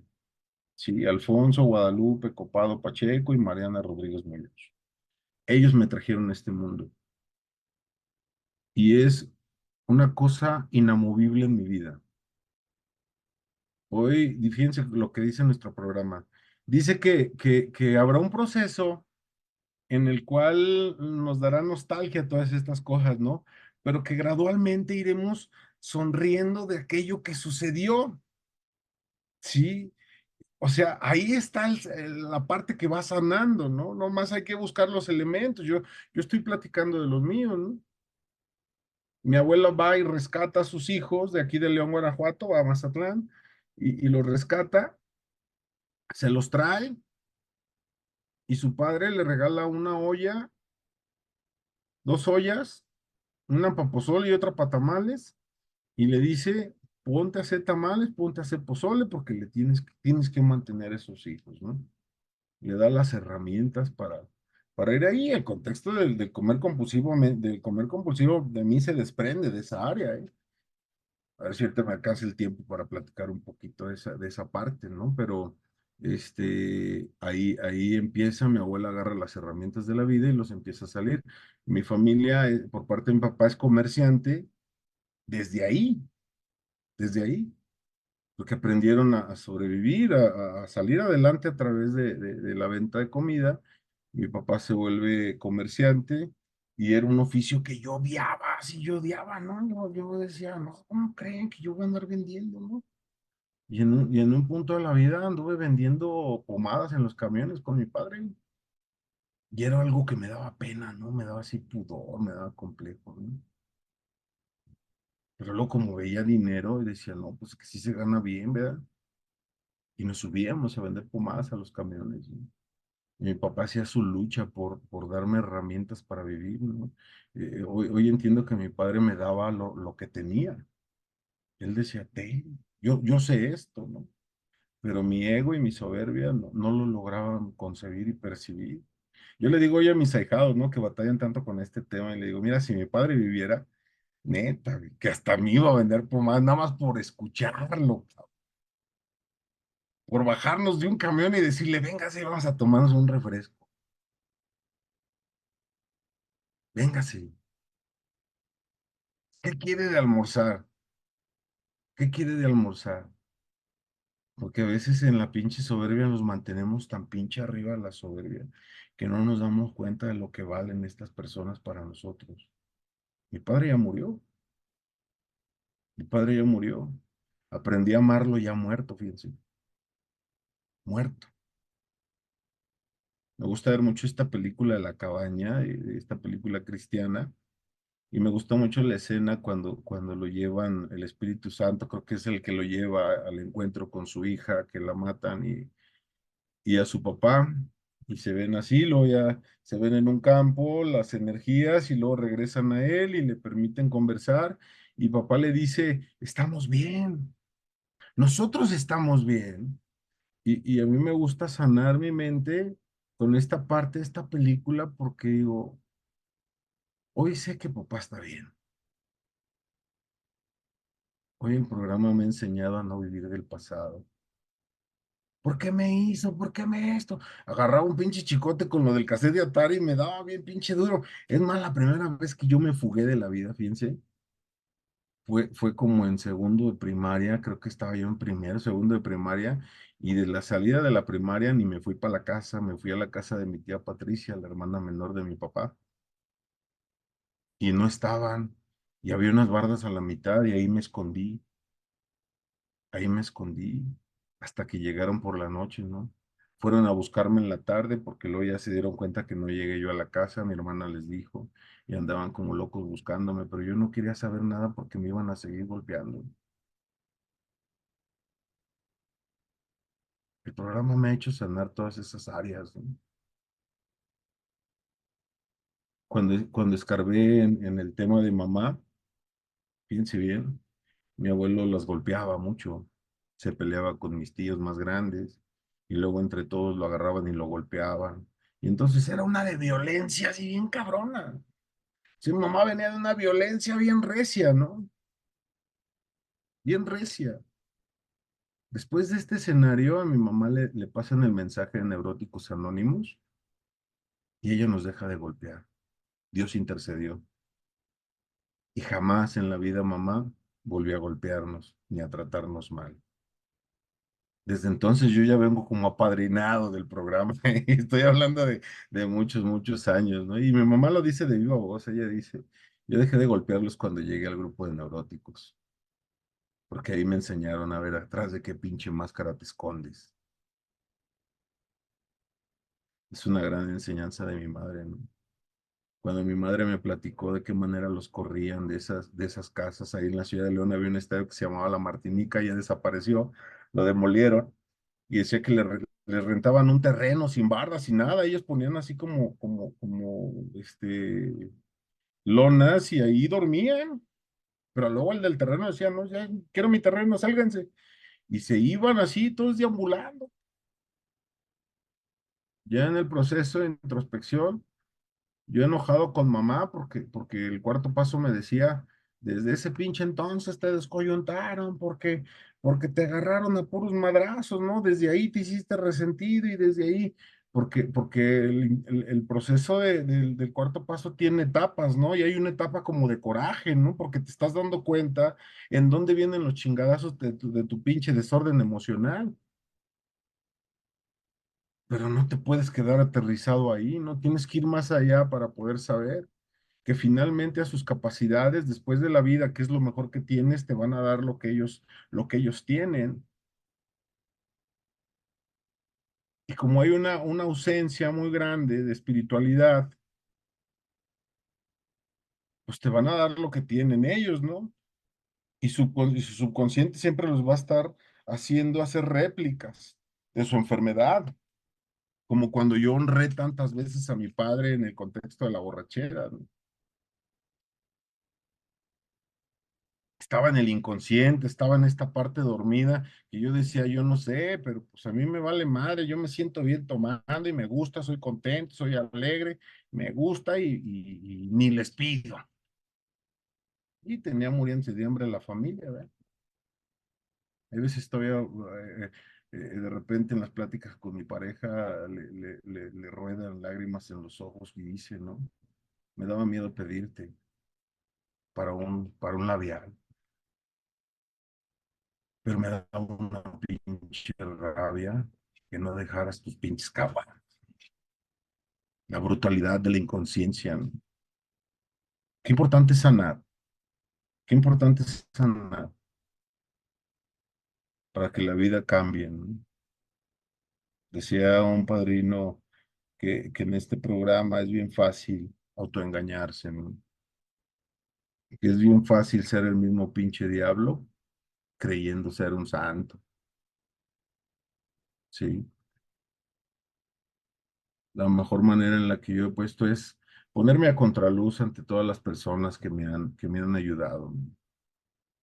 Sí, Alfonso, Guadalupe, Copado Pacheco y Mariana Rodríguez Muñoz. Ellos me trajeron a este mundo y es una cosa inamovible en mi vida. Hoy, fíjense lo que dice nuestro programa. Dice que habrá un proceso en el cual nos dará nostalgia todas estas cosas, ¿no? Pero que gradualmente iremos sonriendo de aquello que sucedió, ¿sí? O sea, ahí está la parte que va sanando, ¿no? No más hay que buscar los elementos. Yo estoy platicando de los míos, ¿no? Mi abuela va y rescata a sus hijos de aquí de León, Guanajuato, a Mazatlán, y los rescata, se los trae, y su padre le regala una olla, dos ollas, una para pozole y otra para tamales, y le dice, ponte a hacer tamales, ponte a hacer pozole, porque tienes que mantener a esos hijos, ¿no? Le da las herramientas para ir ahí. El contexto del comer compulsivo, del comer compulsivo de mí se desprende de esa área, ¿eh? A ver si ahorita me alcanza el tiempo para platicar un poquito de esa parte, ¿no? Pero ahí empieza, mi abuela agarra las herramientas de la vida y los empieza a salir. Mi familia, por parte de mi papá, es comerciante desde ahí, desde ahí, porque aprendieron a sobrevivir, a salir adelante a través de la venta de comida. Mi papá se vuelve comerciante y era un oficio que yo odiaba, sí, yo odiaba, ¿no? Yo decía, no, ¿cómo creen que yo voy a andar vendiendo, no? Y en un punto de la vida anduve vendiendo pomadas en los camiones con mi padre y era algo que me daba pena, ¿no? Me daba así pudor, me daba complejo, ¿no? Pero luego como veía dinero y decía, no, pues que sí se gana bien, ¿verdad? Y nos subíamos a vender pomadas a los camiones, ¿no? Mi papá hacía su lucha por darme herramientas para vivir, ¿no? Hoy entiendo que mi padre me daba lo que tenía. Él decía, yo sé esto, ¿no? Pero mi ego y mi soberbia no lo lograban concebir y percibir. Yo le digo hoy a mis ahijados, ¿no? Que batallan tanto con este tema, y le digo, mira, si mi padre viviera, neta, que hasta me iba a vender pomadas, nada más por escucharlo, por bajarnos de un camión y decirle, venga, sí, vamos a tomarnos un refresco. véngase, ¿qué quiere de almorzar? ¿Qué quiere de almorzar? Porque a veces en la pinche soberbia nos mantenemos tan pinche arriba de la soberbia que no nos damos cuenta de lo que valen estas personas para nosotros. Mi padre ya murió, mi padre ya murió. Aprendí a amarlo ya muerto, fíjense, muerto. Me gusta ver mucho esta película de La Cabaña, esta película cristiana, y me gusta mucho la escena cuando lo llevan, el Espíritu Santo, creo que es el que lo lleva al encuentro con su hija, que la matan, y a su papá, y se ven así, luego ya se ven en un campo las energías, y luego regresan a él y le permiten conversar, y papá le dice, estamos bien, nosotros estamos bien. Y a mí me gusta sanar mi mente con esta parte de esta película porque digo, hoy sé que papá está bien. Hoy el programa me ha enseñado a no vivir del pasado. ¿Por qué me hizo? ¿Por qué me esto? Agarraba un pinche chicote con lo del cassette de Atari y me daba bien pinche duro. Es más, la primera vez que yo me fugué de la vida, fíjense, fue como en segundo de primaria, creo que estaba yo en primero, segundo de primaria, y de la salida de la primaria ni me fui para la casa, me fui a la casa de mi tía Patricia, la hermana menor de mi papá, y no estaban, y había unas bardas a la mitad y ahí me escondí, hasta que llegaron por la noche, ¿no? Fueron a buscarme en la tarde porque luego ya se dieron cuenta que no llegué yo a la casa, mi hermana les dijo, y andaban como locos buscándome, pero yo no quería saber nada porque me iban a seguir golpeando. El programa me ha hecho sanar todas esas áreas, ¿no? Cuando escarbé en el tema de mamá, fíjense bien, mi abuelo las golpeaba mucho, se peleaba con mis tíos más grandes y luego entre todos lo agarraban y lo golpeaban. Y entonces era una de violencia así bien cabrona. Sí, mamá venía de una violencia bien recia, ¿no? Bien recia. Después de este escenario, a mi mamá le pasan el mensaje de Neuróticos Anónimos y ella nos deja de golpear. Dios intercedió. Y jamás en la vida mamá volvió a golpearnos ni a tratarnos mal. Desde entonces yo ya vengo como apadrinado del programa. Estoy hablando de muchos, muchos años, ¿no? Y mi mamá lo dice de viva voz. Ella dice, yo dejé de golpearlos cuando llegué al grupo de neuróticos, porque ahí me enseñaron a ver atrás de qué pinche máscara te escondes. Es una gran enseñanza de mi madre, ¿no? Cuando mi madre me platicó de qué manera los corrían de esas casas, ahí en la ciudad de León había un estadio que se llamaba La Martinica, ya desapareció, lo demolieron y decía que les rentaban un terreno sin bardas, sin nada, ellos ponían así como lonas y ahí dormían, pero luego el del terreno decía, no, ya quiero mi terreno, sálganse, y se iban así todos deambulando, ya en el proceso de introspección. Yo enojado con mamá porque el cuarto paso me decía, desde ese pinche entonces te descoyuntaron, porque te agarraron a puros madrazos, ¿no? Desde ahí te hiciste resentido y desde ahí, porque el proceso del cuarto paso tiene etapas, ¿no? Y hay una etapa como de coraje, ¿no? Porque te estás dando cuenta en dónde vienen los chingadazos de tu pinche desorden emocional. Pero no te puedes quedar aterrizado ahí, ¿no? Tienes que ir más allá para poder saber que finalmente a sus capacidades después de la vida, que es lo mejor que tienes, te van a dar lo que ellos tienen. Y como hay una ausencia muy grande de espiritualidad, pues te van a dar lo que tienen ellos, ¿no? Y su subconsciente siempre los va a estar haciendo hacer réplicas de su enfermedad, como cuando yo honré tantas veces a mi padre en el contexto de la borrachera, ¿no? Estaba en el inconsciente, estaba en esta parte dormida, que yo decía, yo no sé, pero pues a mí me vale madre, yo me siento bien tomando y me gusta, soy contento, soy alegre, me gusta y ni les pido. Y tenía muriéndose de hambre la familia, ¿verdad? A veces todavía, de repente en las pláticas con mi pareja, le ruedan lágrimas en los ojos y dice, ¿no? me daba miedo pedirte para un labial, pero me daba una pinche rabia que no dejaras tus pinches capas. La brutalidad de la inconsciencia, ¿no? Qué importante es sanar, qué importante es sanar para que la vida cambie, ¿no? Decía un padrino que en este programa es bien fácil autoengañarse, ¿no? Que es bien fácil ser el mismo pinche diablo creyendo ser un santo, ¿sí? La mejor manera en la que yo he puesto es ponerme a contraluz ante todas las personas que me han ayudado, ¿no?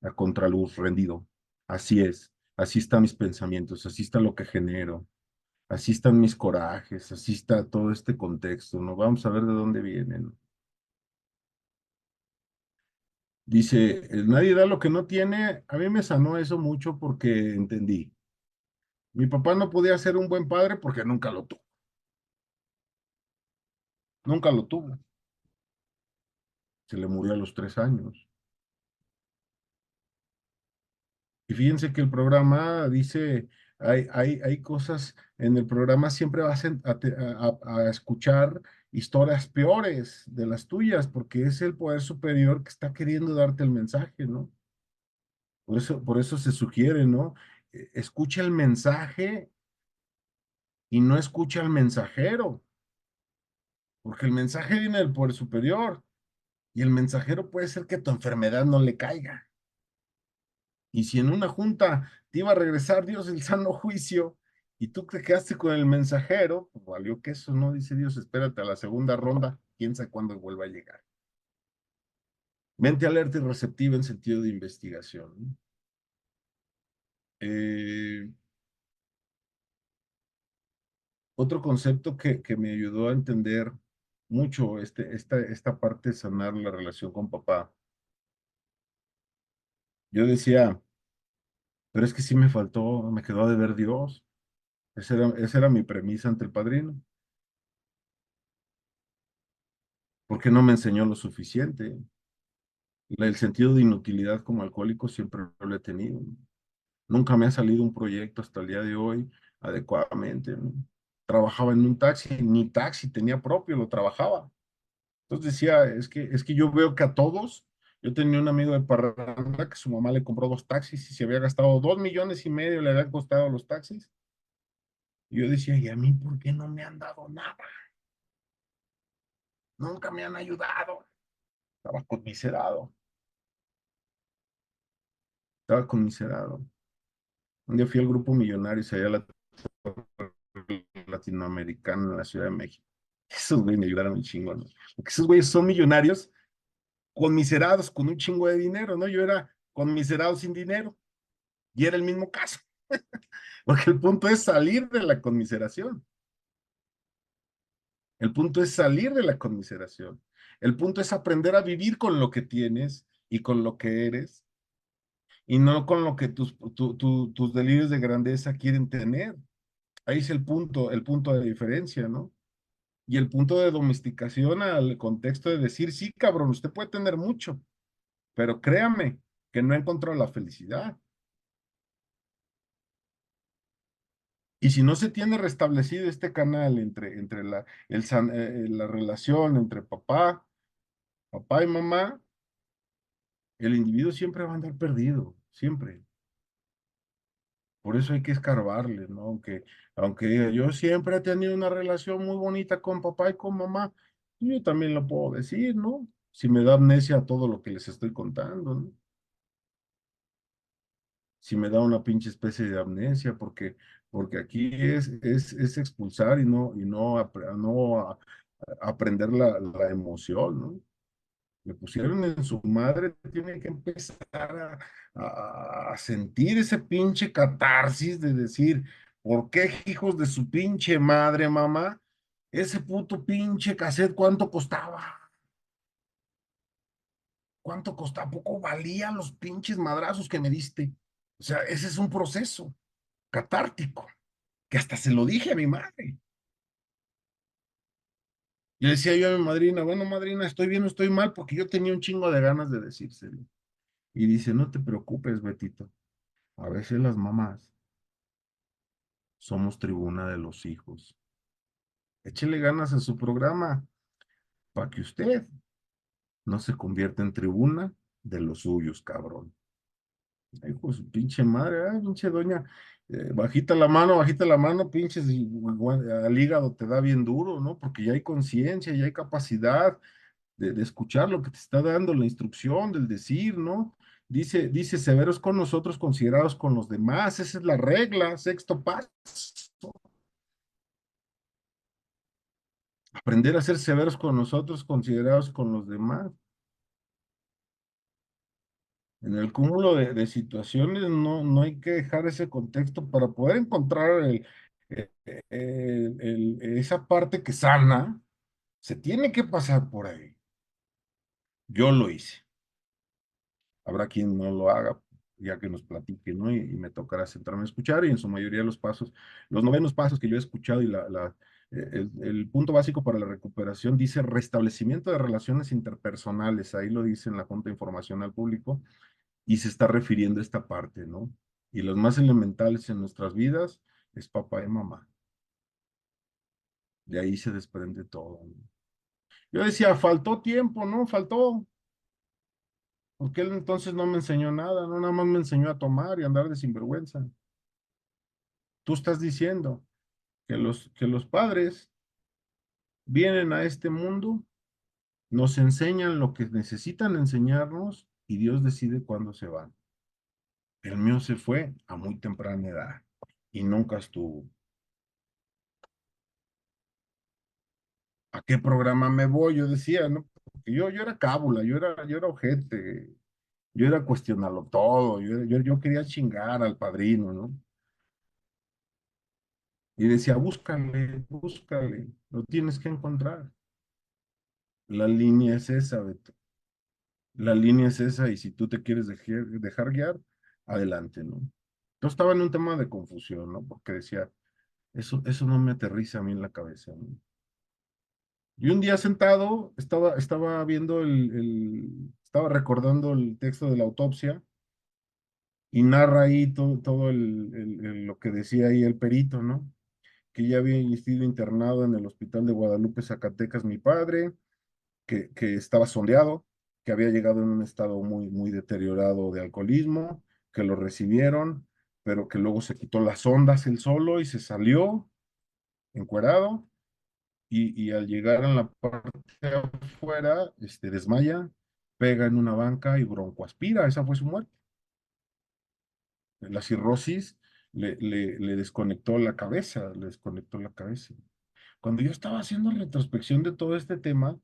A contraluz, rendido. Así es, así están mis pensamientos, así está lo que genero, así están mis corajes, así está todo este contexto, ¿no? Vamos a ver de dónde vienen. Dice, nadie da lo que no tiene. A mí me sanó eso mucho porque entendí. Mi papá no podía ser un buen padre porque nunca lo tuvo. Nunca lo tuvo. Se le murió a los 3 años. Y fíjense que el programa dice, hay cosas, en el programa siempre vas a escuchar historias peores de las tuyas, porque es el poder superior que está queriendo darte el mensaje, ¿no? Por eso se sugiere, ¿no? Escucha el mensaje y no escucha al mensajero, porque el mensaje viene del poder superior y el mensajero puede ser que tu enfermedad no le caiga. Y si en una junta te iba a regresar Dios el sano juicio y tú te quedaste con el mensajero, pues valió que eso, ¿no? Dice Dios, espérate a la segunda ronda, quién sabe cuándo vuelva a llegar. Mente alerta y receptiva en sentido de investigación, ¿no? Eh, Otro concepto que me ayudó a entender mucho esta parte de sanar la relación con papá. Yo decía, pero es que sí me faltó, me quedó a deber Dios. Esa era mi premisa ante el padrino. ¿Por qué no me enseñó lo suficiente? El sentido de inutilidad como alcohólico siempre lo he tenido. Nunca me ha salido un proyecto hasta el día de hoy adecuadamente, ¿no? Trabajaba en un taxi, ni taxi tenía propio, lo trabajaba. Entonces decía, es que yo veo que a todos, yo tenía un amigo de Parranda que su mamá le compró 2 taxis y se había gastado 2,5 millones, le habían costado los taxis. Y yo decía, ¿y a mí por qué no me han dado nada? Nunca me han ayudado. Estaba conmiserado, estaba conmiserado. Un día fui al Grupo Millonarios allá a la latinoamericana en la Ciudad de México. Esos güeyes me ayudaron un chingo, ¿no? Porque esos güeyes son millonarios conmiserados con un chingo de dinero, ¿no? Yo era conmiserado sin dinero y era el mismo caso, porque el punto es salir de la conmiseración. El punto es salir de la conmiseración. El punto es aprender a vivir con lo que tienes y con lo que eres y no con lo que tus delirios de grandeza quieren tener. Ahí es el punto de diferencia, ¿no? Y el punto de domesticación al contexto de decir, sí, cabrón, usted puede tener mucho, pero créame que no encontró la felicidad. Y si no se tiene restablecido este canal entre la relación entre papá y mamá, el individuo siempre va a andar perdido, siempre. Por eso hay que escarbarle, ¿no? Aunque diga, yo siempre he tenido una relación muy bonita con papá y con mamá, yo también lo puedo decir, ¿no? Si me da amnesia a todo lo que les estoy contando, ¿no? Si me da una pinche especie de amnesia, porque aquí es expulsar y no aprender la emoción, ¿no? Me pusieron en su madre, tiene que empezar a sentir ese pinche catarsis de decir, ¿por qué hijos de su pinche madre, mamá? Ese puto pinche cassette, ¿cuánto costaba? ¿Cuánto costaba? ¿Poco valían los pinches madrazos que me diste? O sea, ese es un proceso catártico, que hasta se lo dije a mi madre. Y le decía yo a mi madrina, bueno, madrina, estoy bien o estoy mal, porque yo tenía un chingo de ganas de decírselo. Y dice, no te preocupes, Betito. A veces las mamás somos tribuna de los hijos. Échele ganas a su programa para que usted no se convierta en tribuna de los suyos, cabrón. Ay, pues pinche madre, pinche doña, bajita la mano, pinches, y, al hígado te da bien duro, ¿no? Porque ya hay conciencia, ya hay capacidad de escuchar lo que te está dando la instrucción, del decir, ¿no? Dice, severos con nosotros, considerados con los demás, esa es la regla, sexto paso. Aprender a ser severos con nosotros, considerados con los demás. En el cúmulo de situaciones no hay que dejar ese contexto para poder encontrar esa parte que sana, se tiene que pasar por ahí. Yo lo hice. Habrá quien no lo haga, ya que nos platique, ¿no? Y me tocará sentarme a escuchar y en su mayoría los pasos, los novenos pasos que yo he escuchado y el punto básico para la recuperación dice restablecimiento de relaciones interpersonales, ahí lo dice en la Junta de Información al Público y se está refiriendo a esta parte, ¿no? Y los más elementales en nuestras vidas es papá y mamá. De ahí se desprende todo, ¿no? Yo decía, faltó tiempo, ¿no? Faltó, porque él entonces no me enseñó nada, no nada más me enseñó a tomar y andar de sinvergüenza. Tú estás diciendo que los padres vienen a este mundo, nos enseñan lo que necesitan enseñarnos y Dios decide cuándo se van. El mío se fue a muy temprana edad y nunca estuvo. ¿A qué programa me voy? Yo decía, ¿no? Porque yo era cábula, yo era ojete, yo era cuestionarlo todo, yo quería chingar al padrino, ¿no? Y decía, búscale, búscale, lo tienes que encontrar. La línea es esa, Beto. La línea es esa y si tú te quieres dejar guiar, adelante, ¿no? Yo estaba en un tema de confusión, ¿no? Porque decía, eso no me aterriza a mí en la cabeza, ¿no? Y un día sentado, estaba viendo estaba recordando el texto de la autopsia y narra ahí todo lo que decía ahí el perito, ¿no? Que ya había sido internado en el hospital de Guadalupe, Zacatecas, mi padre, que estaba sondeado, que había llegado en un estado muy deteriorado de alcoholismo, que lo recibieron, pero que luego se quitó las ondas él solo y se salió encuerado y al llegar en la parte de afuera, desmaya, pega en una banca y broncoaspira, esa fue su muerte. La cirrosis le desconectó la cabeza, le desconectó la cabeza. Cuando yo estaba haciendo retrospección de todo este tema,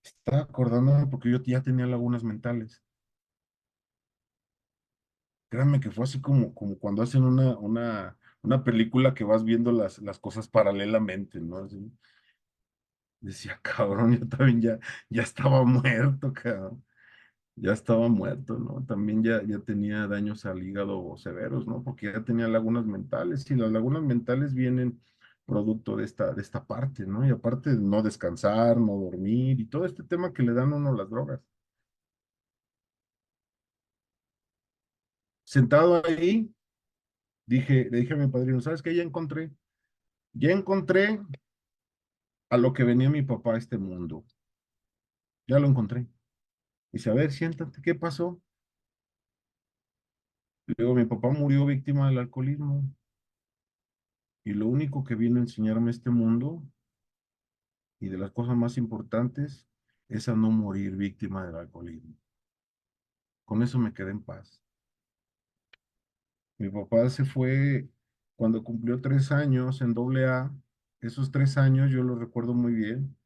estaba acordándome porque yo ya tenía lagunas mentales. Créanme que fue así como cuando hacen una película que vas viendo las cosas paralelamente, ¿no? Así, decía, cabrón, yo también ya estaba muerto, cabrón. Ya estaba muerto, ¿no? También ya tenía daños al hígado severos, ¿no? Porque ya tenía lagunas mentales y las lagunas mentales vienen producto de esta parte, ¿no? Y aparte de no descansar, no dormir y todo este tema que le dan a uno las drogas. Sentado ahí, le dije a mi padrino, ¿sabes qué? Ya encontré a lo que venía mi papá a este mundo. Ya lo encontré. Dice, a ver, siéntate, ¿qué pasó? Luego mi papá murió víctima del alcoholismo y lo único que vino a enseñarme este mundo y de las cosas más importantes es a no morir víctima del alcoholismo. Con eso me quedé en paz. Mi papá se fue cuando cumplió 3 años en AA. Esos 3 años yo los recuerdo muy bien.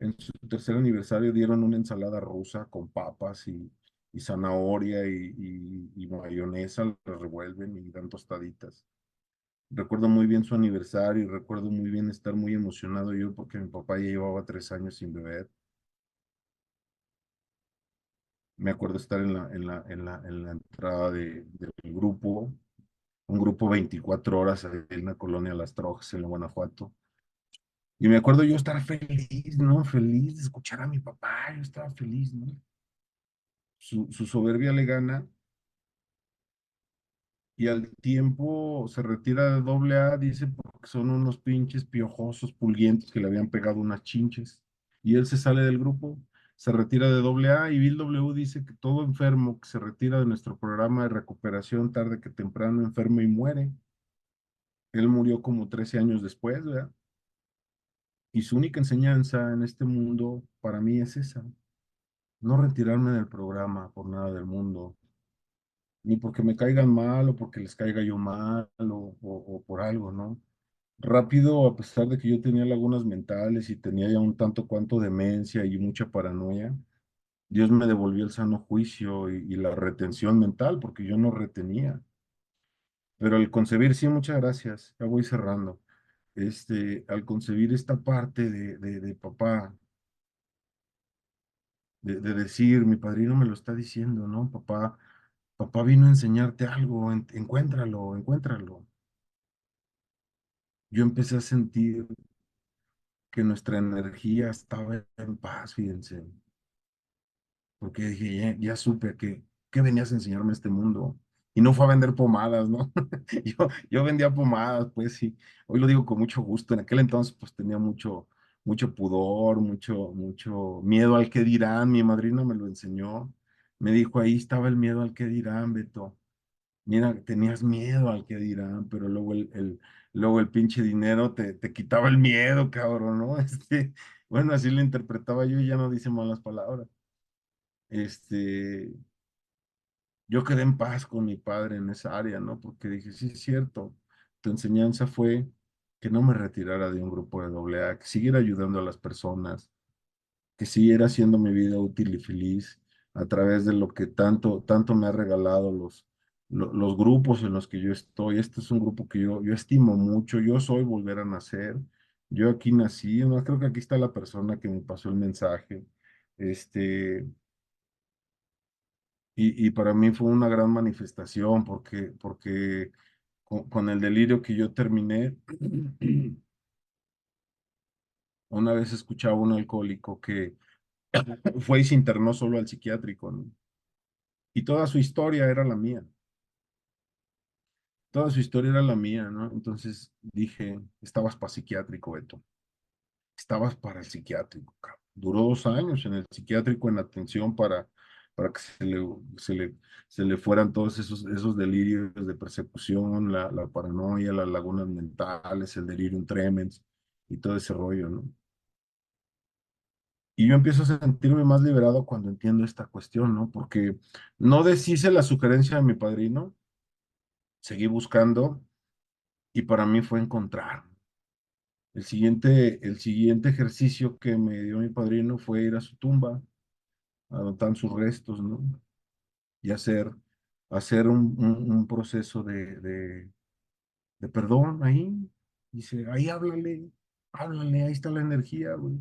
En su tercer aniversario dieron una ensalada rusa con papas y zanahoria y mayonesa, la revuelven y dan tostaditas. Recuerdo muy bien su aniversario y recuerdo muy bien estar muy emocionado yo porque mi papá ya llevaba 3 años sin beber. Me acuerdo estar en la entrada del grupo, un grupo 24 horas ahí en la colonia Las Trojas, en Guanajuato, Y me acuerdo yo estar feliz, ¿no? Feliz de escuchar a mi papá, yo estaba feliz, ¿no? Su soberbia le gana y al tiempo se retira de doble A, dice, porque son unos pinches piojosos pulguientos que le habían pegado unas chinches. Y él se sale del grupo, se retira de doble A y Bill W dice que todo enfermo que se retira de nuestro programa de recuperación tarde que temprano enferma y muere. Él murió como 13 años después, ¿verdad? Y su única enseñanza en este mundo para mí es esa, no retirarme del programa por nada del mundo, ni porque me caigan mal o porque les caiga yo mal o por algo, ¿no? Rápido, a pesar de que yo tenía lagunas mentales y tenía ya un tanto cuanto demencia y mucha paranoia, Dios me devolvió el sano juicio y la retención mental, porque yo no retenía. Pero al concebir, sí, muchas gracias, ya voy cerrando. Al concebir esta parte de papá, de decir, mi padrino me lo está diciendo, ¿no? Papá vino a enseñarte algo, encuéntralo, encuéntralo. Yo empecé a sentir que nuestra energía estaba en paz, fíjense, porque dije, ya supe que venías a enseñarme este mundo. Y no fue a vender pomadas, ¿no? Yo vendía pomadas, pues sí. Hoy lo digo con mucho gusto. En aquel entonces, pues tenía mucho pudor, mucho miedo al que dirán. Mi madrina me lo enseñó. Me dijo, ahí estaba el miedo al que dirán, Beto. Mira, tenías miedo al que dirán, pero luego el pinche dinero te quitaba el miedo, cabrón, ¿no? Bueno, así lo interpretaba yo y ya no dice malas palabras. Este, yo quedé en paz con mi padre en esa área, ¿no? Porque dije, sí, es cierto, tu enseñanza fue que no me retirara de un grupo de doble A, que siguiera ayudando a las personas, que siguiera haciendo mi vida útil y feliz a través de lo que tanto me ha regalado los grupos en los que yo estoy. Este es un grupo que yo estimo mucho, yo soy Volver a Nacer, yo aquí nací, ¿no? Creo que aquí está la persona que me pasó el mensaje. Este, y para mí fue una gran manifestación porque con el delirio que yo terminé, una vez escuchaba a un alcohólico que fue y se internó solo al psiquiátrico, ¿no? Y toda su historia era la mía, toda su historia era la mía, ¿no? Entonces dije, estabas para psiquiátrico, Beto, estabas para el psiquiátrico, cabrón. Duró 2 años en el psiquiátrico en atención para que se le, se le fueran todos esos delirios de persecución, la paranoia, las lagunas mentales, el delirium tremens y todo ese rollo, ¿no? Y yo empiezo a sentirme más liberado cuando entiendo esta cuestión, ¿no? Porque no deshice la sugerencia de mi padrino, seguí buscando y para mí fue encontrar. El siguiente ejercicio que me dio mi padrino fue ir a su tumba, a anotar sus restos, ¿no? Y hacer un proceso de perdón ahí. Dice, ahí háblale, ahí está la energía, güey.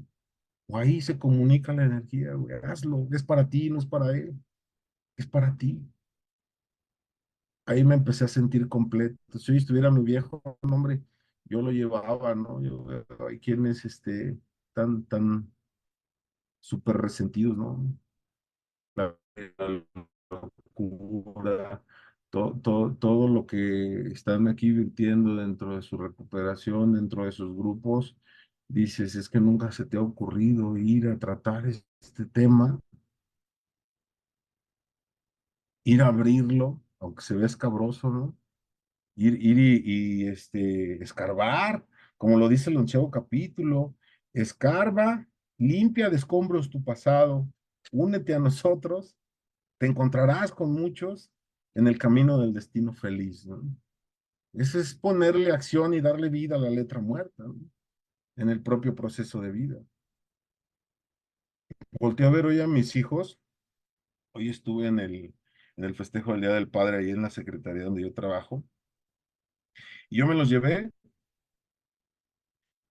O ahí se comunica la energía, güey. Hazlo, es para ti, no es para él, es para ti. Ahí me empecé a sentir completo. Si hoy estuviera mi viejo, no, hombre, yo lo llevaba, ¿no? Hay quienes, tan súper resentidos, ¿no? La locura, todo lo que están aquí virtiendo dentro de su recuperación, dentro de sus grupos, dices, es que nunca se te ha ocurrido ir a tratar este tema, ir a abrirlo, aunque se vea escabroso, ¿no? Ir escarbar, como lo dice el 11.º capítulo, escarba, limpia de escombros tu pasado, únete a nosotros, te encontrarás con muchos en el camino del destino feliz, ¿no? Eso es ponerle acción y darle vida a la letra muerta, ¿no? En el propio proceso de vida. Volteé a ver hoy a mis hijos, hoy estuve en el festejo del Día del Padre ahí en la secretaría donde yo trabajo, y yo me los llevé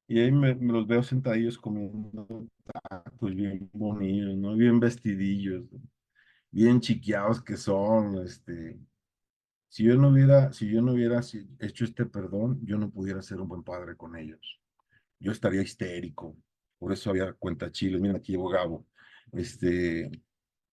y ahí me los veo sentadillos comiendo tacos bien bonitos, ¿no? Bien vestidillos, ¿no? Bien chiqueados que son, si yo no hubiera hecho este perdón, yo no pudiera ser un buen padre con ellos. yo estaría histérico. Por eso había cuentachiles. Miren, aquí llegó Gabo. Este,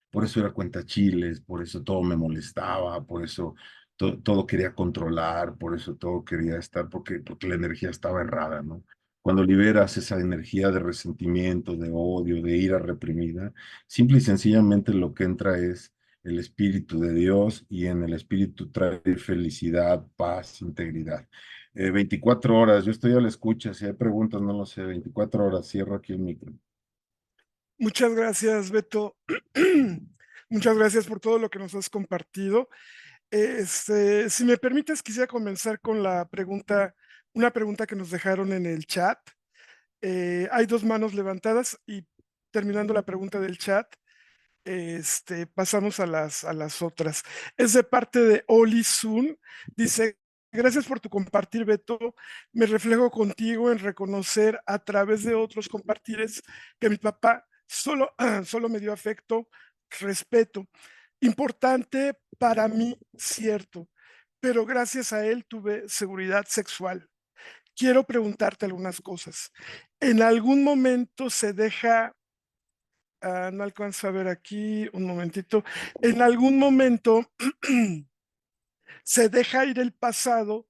por eso era cuentachiles, por eso todo me molestaba, por eso todo quería controlar, por eso todo quería estar, porque la energía estaba errada, ¿no? Cuando liberas esa energía de resentimiento, de odio, de ira reprimida, simple y sencillamente lo que entra es el Espíritu de Dios y en el Espíritu trae felicidad, paz, integridad. 24 horas, yo estoy a la escucha, si hay preguntas, no lo sé, 24 horas, cierro aquí el micro. Muchas gracias, Beto. Muchas gracias por todo lo que nos has compartido. Si me permites, quisiera comenzar con una pregunta que nos dejaron en el chat. Hay dos manos levantadas y terminando la pregunta del chat, pasamos a las otras. Es de parte de Oli Sun. Dice, gracias por tu compartir, Beto. Me reflejo contigo en reconocer a través de otros compartires que mi papá solo me dio afecto, respeto. Importante para mí, cierto, pero gracias a él tuve seguridad sexual. Quiero preguntarte algunas cosas. ¿En algún momento se deja no alcanzo a ver aquí, un momentito. En algún momento se deja ir el pasado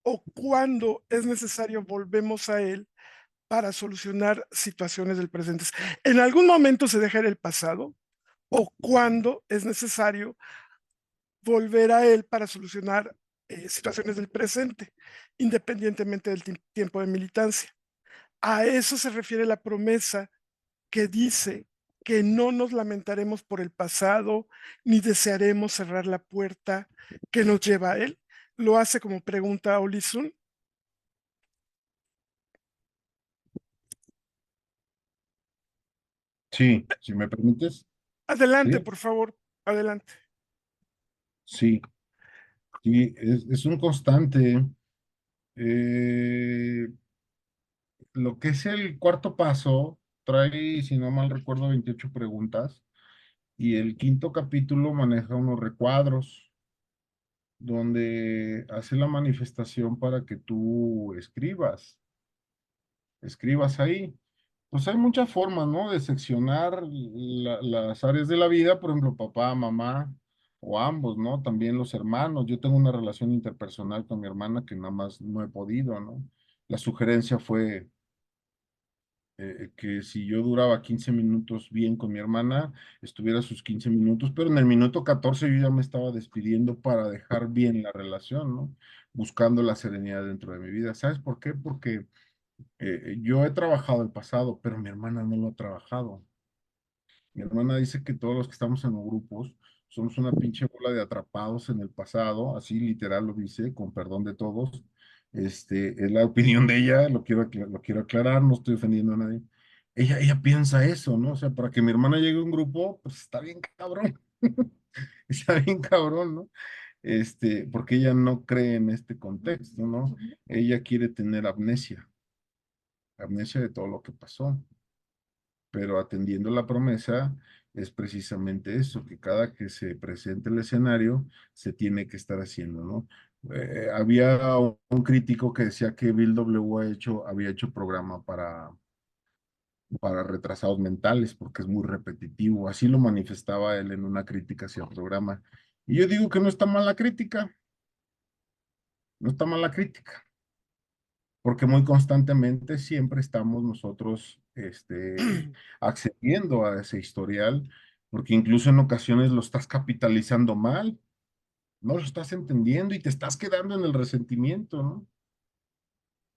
o cuando es necesario volvemos a él para solucionar situaciones del presente. En algún momento se deja ir el pasado o cuando es necesario volver a él para solucionar situaciones del presente, independientemente del tiempo de militancia. A eso se refiere la promesa que dice que no nos lamentaremos por el pasado, ni desearemos cerrar la puerta que nos lleva a él. Lo hace como pregunta a Olisun. Sí, si me permites. Adelante, Sí, por favor, adelante. sí, sí, es un constante. Eh, lo que es el cuarto paso trae, si no mal recuerdo, 28 preguntas y el quinto capítulo maneja unos recuadros donde hace la manifestación para que tú escribas ahí. Pues hay muchas formas, ¿no? De seccionar las áreas de la vida, por ejemplo, papá, mamá, o ambos, ¿no? También los hermanos. Yo tengo una relación interpersonal con mi hermana que nada más no he podido, ¿no? La sugerencia fue que si yo duraba 15 minutos bien con mi hermana, estuviera sus 15 minutos, pero en el minuto 14 yo ya me estaba despidiendo para dejar bien la relación, ¿no? Buscando la serenidad dentro de mi vida. ¿Sabes por qué? Porque yo he trabajado el pasado, pero mi hermana no lo ha trabajado. Mi hermana dice que todos los que estamos en los grupos somos una pinche bola de atrapados en el pasado, así literal lo dice, con perdón de todos. Es la opinión de ella, lo quiero aclarar, no estoy ofendiendo a nadie. Ella piensa eso, ¿no? O sea, para que mi hermana llegue a un grupo, pues está bien cabrón, está bien cabrón, ¿no? Porque ella no cree en este contexto, ¿no? Ella quiere tener amnesia, amnesia de todo lo que pasó, pero atendiendo la promesa es precisamente eso, que cada que se presente el escenario se tiene que estar haciendo, ¿no? Había un crítico que decía que Bill W. había hecho programa para retrasados mentales porque es muy repetitivo, así lo manifestaba él en una crítica hacia el programa. Y yo digo que no está mal la crítica, no está mal la crítica, porque muy constantemente siempre estamos nosotros accediendo a ese historial, porque incluso en ocasiones lo estás capitalizando mal, no lo estás entendiendo y te estás quedando en el resentimiento, ¿no?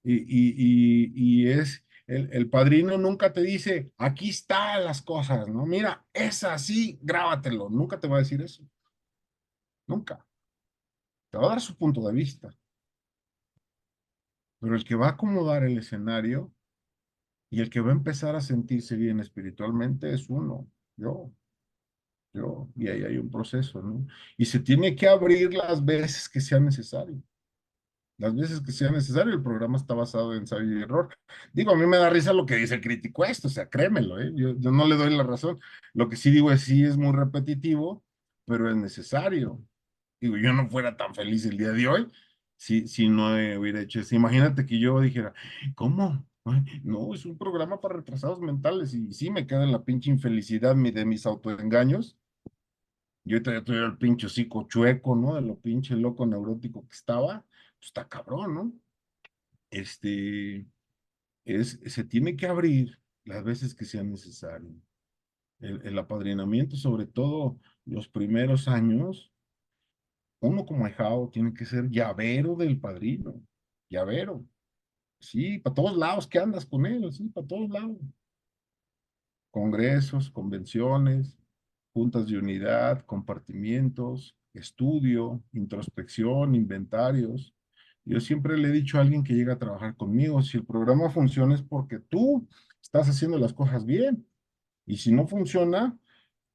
Y es, el padrino nunca te dice, aquí están las cosas, ¿no? Mira, es así, grábatelo, nunca te va a decir eso, nunca. Te va a dar su punto de vista, pero el que va a acomodar el escenario y el que va a empezar a sentirse bien espiritualmente es uno, yo, y ahí hay un proceso, ¿no? Y se tiene que abrir las veces que sea necesario. Las veces que sea necesario, el programa está basado en ensayo y error. Digo, a mí me da risa lo que dice el crítico esto, o sea, créemelo, ¿eh? Yo no le doy la razón. Lo que sí digo es, sí es muy repetitivo, pero es necesario. Digo, yo no fuera tan feliz el día de hoy si no hubiera hecho eso. Imagínate que yo dijera, ¿cómo? Ay, no, es un programa para retrasados mentales y sí me queda en la pinche infelicidad de mis autoengaños. Yo todavía tuve el pinche hocico chueco, ¿no? De lo pinche loco neurótico que estaba. Pues está cabrón, ¿no? Este, se tiene que abrir las veces que sea necesario. El apadrinamiento, sobre todo los primeros años, uno como ahijado tiene que ser llavero del padrino. Llavero. Sí, para todos lados que andas con él, sí, para todos lados. Congresos, convenciones, juntas de unidad, compartimientos, estudio, introspección, inventarios. Yo siempre le he dicho a alguien que llega a trabajar conmigo, si el programa funciona es porque tú estás haciendo las cosas bien. Y si no funciona,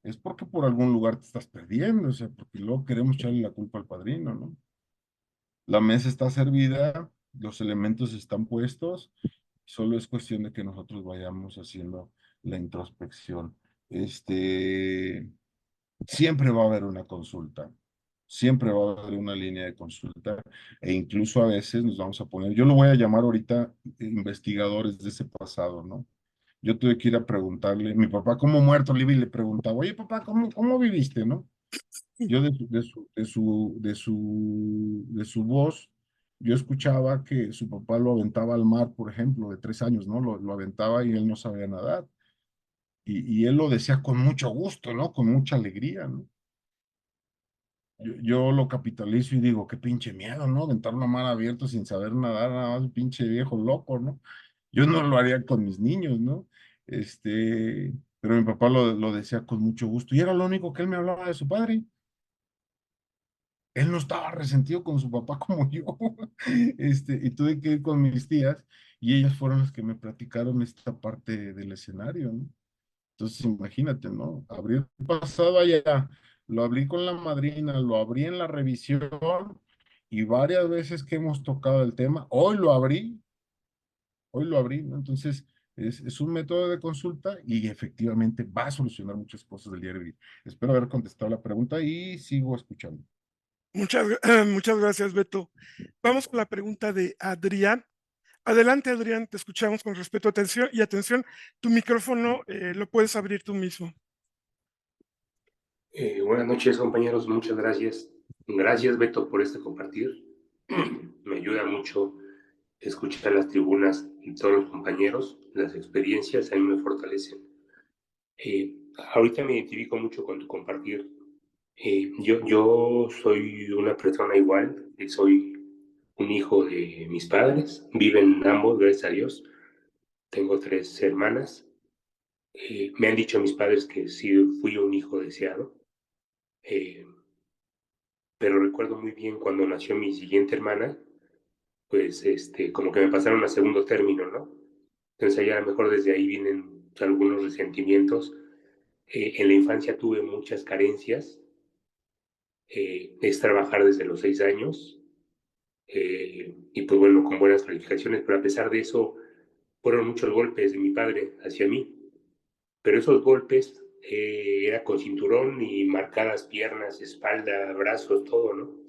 es porque por algún lugar te estás perdiendo, o sea, porque luego queremos echarle la culpa al padrino, ¿no? La mesa está servida, los elementos están puestos, solo es cuestión de que nosotros vayamos haciendo la introspección. Siempre va a haber una consulta, siempre va a haber una línea de consulta, e incluso a veces nos vamos a poner, yo lo voy a llamar ahorita investigadores de ese pasado, ¿no? Yo tuve que ir a preguntarle, mi papá como muerto, le iba y le preguntaba, oye papá, ¿cómo viviste, no? Yo de su voz, yo escuchaba que su papá lo aventaba al mar, por ejemplo, de 3 años, ¿no? Lo aventaba y él no sabía nadar. Y él lo decía con mucho gusto, ¿no? Con mucha alegría, ¿no? Yo lo capitalizo y digo, qué pinche miedo, ¿no? Aventar una mar abierta sin saber nadar, nada más pinche viejo loco, ¿no? Yo no lo haría con mis niños, ¿no? Pero mi papá lo decía con mucho gusto y era lo único que él me hablaba de su padre. Él no estaba resentido con su papá como yo. Y tuve que ir con mis tías y ellas fueron las que me platicaron esta parte del escenario, ¿no? Entonces, imagínate, ¿no? Abrir pasado allá, lo abrí con la madrina, lo abrí en la revisión y varias veces que hemos tocado el tema, hoy lo abrí, ¿no? Entonces, es un método de consulta y efectivamente va a solucionar muchas cosas del diario vivir. Espero haber contestado la pregunta y sigo escuchando. Muchas gracias, Beto. Vamos con la pregunta de Adrián. Adelante, Adrián, te escuchamos con respeto, atención y atención. Tu micrófono lo puedes abrir tú mismo. Buenas noches, compañeros. Muchas gracias. Gracias, Beto, por este compartir. Me ayuda mucho escuchar las tribunas de todos los compañeros. Las experiencias a mí me fortalecen. Ahorita me identifico mucho con tu compartir. Yo soy una persona igual. Soy un hijo de mis padres. Viven ambos, gracias a Dios. Tengo 3 hermanas. Me han dicho mis padres que sí fui un hijo deseado. Eh, pero recuerdo muy bien cuando nació mi siguiente hermana, pues como que me pasaron a segundo término, ¿no? Entonces ahí a lo mejor desde ahí vienen algunos resentimientos. En la infancia tuve muchas carencias, es trabajar desde los 6 años, y pues bueno, con buenas calificaciones, pero a pesar de eso, fueron muchos golpes de mi padre hacia mí, pero esos golpes era con cinturón y marcadas piernas, espalda, brazos, todo, ¿no?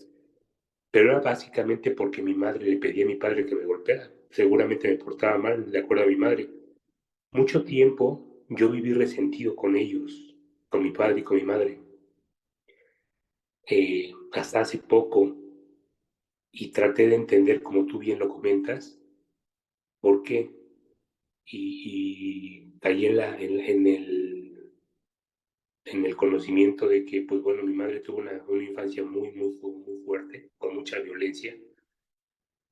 Pero era básicamente porque mi madre le pedía a mi padre que me golpeara. Seguramente me portaba mal, de acuerdo a mi madre. Mucho tiempo yo viví resentido con ellos, con mi padre y con mi madre. Hasta hace poco, y traté de entender, como tú bien lo comentas, por qué. Y caí en el conocimiento de que, pues bueno, mi madre tuvo una infancia muy, muy, muy fuerte, con mucha violencia.